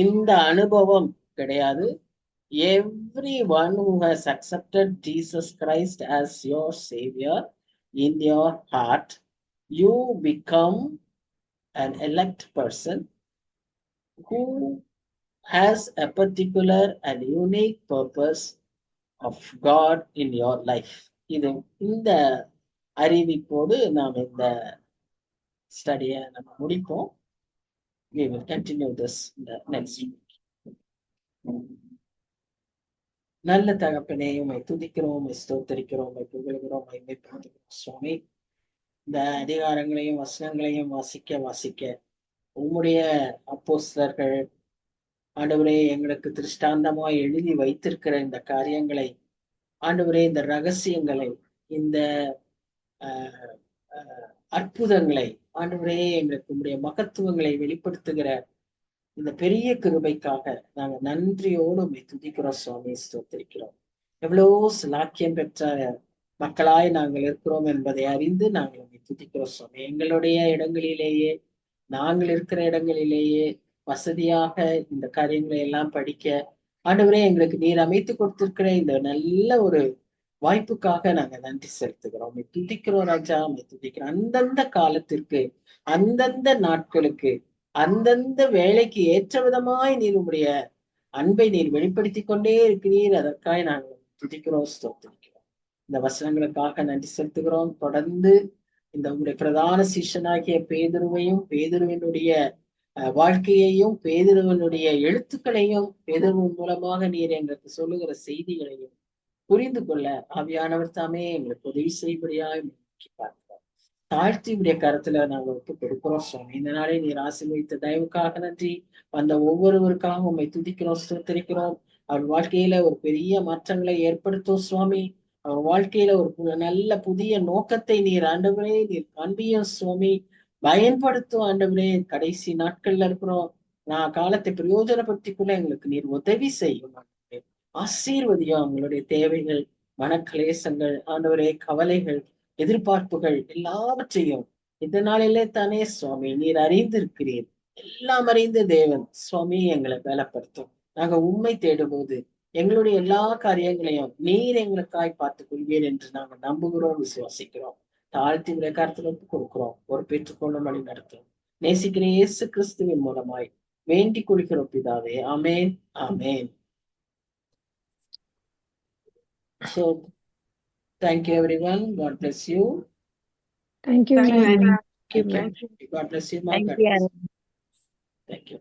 இந்த அனுபவம் கிடையாது. Everyone who has accepted Jesus Christ as your Savior in your heart, you become an elect person who has a particular and unique purpose of God in your life. இந்த அறிவிப்போடு நாம் இந்த ஸ்டடியை நம்ம முடிப்போம். We will continue this in the next week. நல்ல தகப்பனே, உம்மை துதிக்கிறோம், உம்மை ஸ்தோத்தரிக்கிறோம், உம்மை புகழ்கிறோம், உம்மை மேற்படுத்துகிறோம் சுவாமி. இந்த அதிகாரங்களையும் வசனங்களையும் வாசிக்க உம்முடைய அப்போஸ்தலர்கள் ஆண்டவரே எங்களுக்கு திருஷ்டாந்தமாய் எழுதி வைத்திருக்கிற இந்த காரியங்களை, ஆண்டவரே இந்த ரகசியங்களை, இந்த அஹ் அற்புதங்களை, ஆண்டவரே எங்களுக்கு உம்முடைய மகத்துவங்களை வெளிப்படுத்துகிற இந்த பெரிய கிருபைக்காக நாங்க நன்றியோடு உம்மை துதிக்கிறோம் சுவாமி, ஸ்தோத்திரிக்கிறோம். எவ்வளோ சிலாக்கியம் பெற்ற மக்களாய் நாங்கள் இருக்கிறோம் என்பதை அறிந்து நாங்கள் உம்மை துதிக்கிறோம் சுவாமி. எங்களுடைய இடங்களிலேயே, நாங்கள் இருக்கிற இடங்களிலேயே வசதியாக இந்த காரியங்களை எல்லாம் படிக்க ஆண்டவரே எங்களுக்கு நீர் அமைத்து கொடுத்திருக்கிற இந்த நல்ல ஒரு வாய்ப்புக்காக நாங்க நன்றி செலுத்துகிறோம். உம்மை துதிக்கிறோம் ராஜா, உம்மை துதிக்கிறோம். அந்தந்த காலத்திற்கு, அந்தந்த நாட்களுக்கு, அந்தந்த வேலைக்கு ஏற்ற விதமாய் நீர் உம்முடைய அன்பை நீர் வெளிப்படுத்தி கொண்டே இருக்கிறீர். அதற்காக நாங்கள் துதிக்கிறோம், ஸ்தோத்திரிக்கிறோம். இந்த வசனங்களுக்காக நன்றி செலுத்துகிறோம். தொடர்ந்து இந்த உங்களுடைய பிரதான சீஷனாகிய பேதுருவையும், பேதுருவினுடைய வாழ்க்கையையும், பேதுருவினுடைய எழுத்துக்களையும், பேதுருவின் மூலமாக நீர் எங்களுக்கு சொல்லுகிற செய்திகளையும் புரிந்து கொள்ள ஆவியானவர் தாமே எங்களுக்கு உதவி செய்யும்படியாய் பார்க்கிறோம். தாழ்த்தி உடைய கருத்துல நாங்கள் ஒப்பு கொடுக்கிறோம் சுவாமி. இந்த நாளை நீர் ஆசீர்வதித்த தயவுக்காக நன்றி. வந்த ஒவ்வொருவருக்காக உண்மை துதிக்கிறோம், ஸ்தோத்திரிக்கிறோம். அவர் வாழ்க்கையில ஒரு பெரிய மாற்றங்களை ஏற்படுத்தும் சுவாமி. அவர் வாழ்க்கையில ஒரு நல்ல புதிய நோக்கத்தை நீர் ஆண்டவரே நீர் காண்பியும் சுவாமி. பயன்படுத்தும் ஆண்டவரே. கடைசி நாட்கள்ல இருக்கிறோம். நான் காலத்தை பிரயோஜனப்படுத்திக்குள்ள எங்களுக்கு நீர் உதவி செய்யும். ஆசீர்வதியும் அவங்களுடைய தேவைகள், மனக்லேசங்கள், ஆண்டவரே கவலைகள், எதிர்பார்ப்புகள் எல்லாவற்றையும் இந்த நாளிலே தானே சுவாமி நீர் அறிந்திருக்கிறீர். எல்லாம் அறிந்த தேவன் சுவாமி எங்களை பலப்படுத்தும். நாங்க உண்மை தேடும்போது எங்களுடைய எல்லா காரியங்களையும் நீர் எங்களுக்காய் பார்த்துக் கொள்வீர் என்று நாங்கள் நம்புகிறோம், விசுவாசிக்கிறோம். தாழ்த்தி உடைய கருத்துல கொடுக்கிறோம். ஒரு பெற்றுக்கொள்ளும் வழி நடத்தும். நேசிக்கிற இயேசு கிறிஸ்துவின் மூலமாய் வேண்டிக் கொள்கிறோம் பிதாவே. ஆமேன், ஆமேன். So, thank you everyone. God bless you. Thank you. Thank you. God bless you. Thank you. Thank you.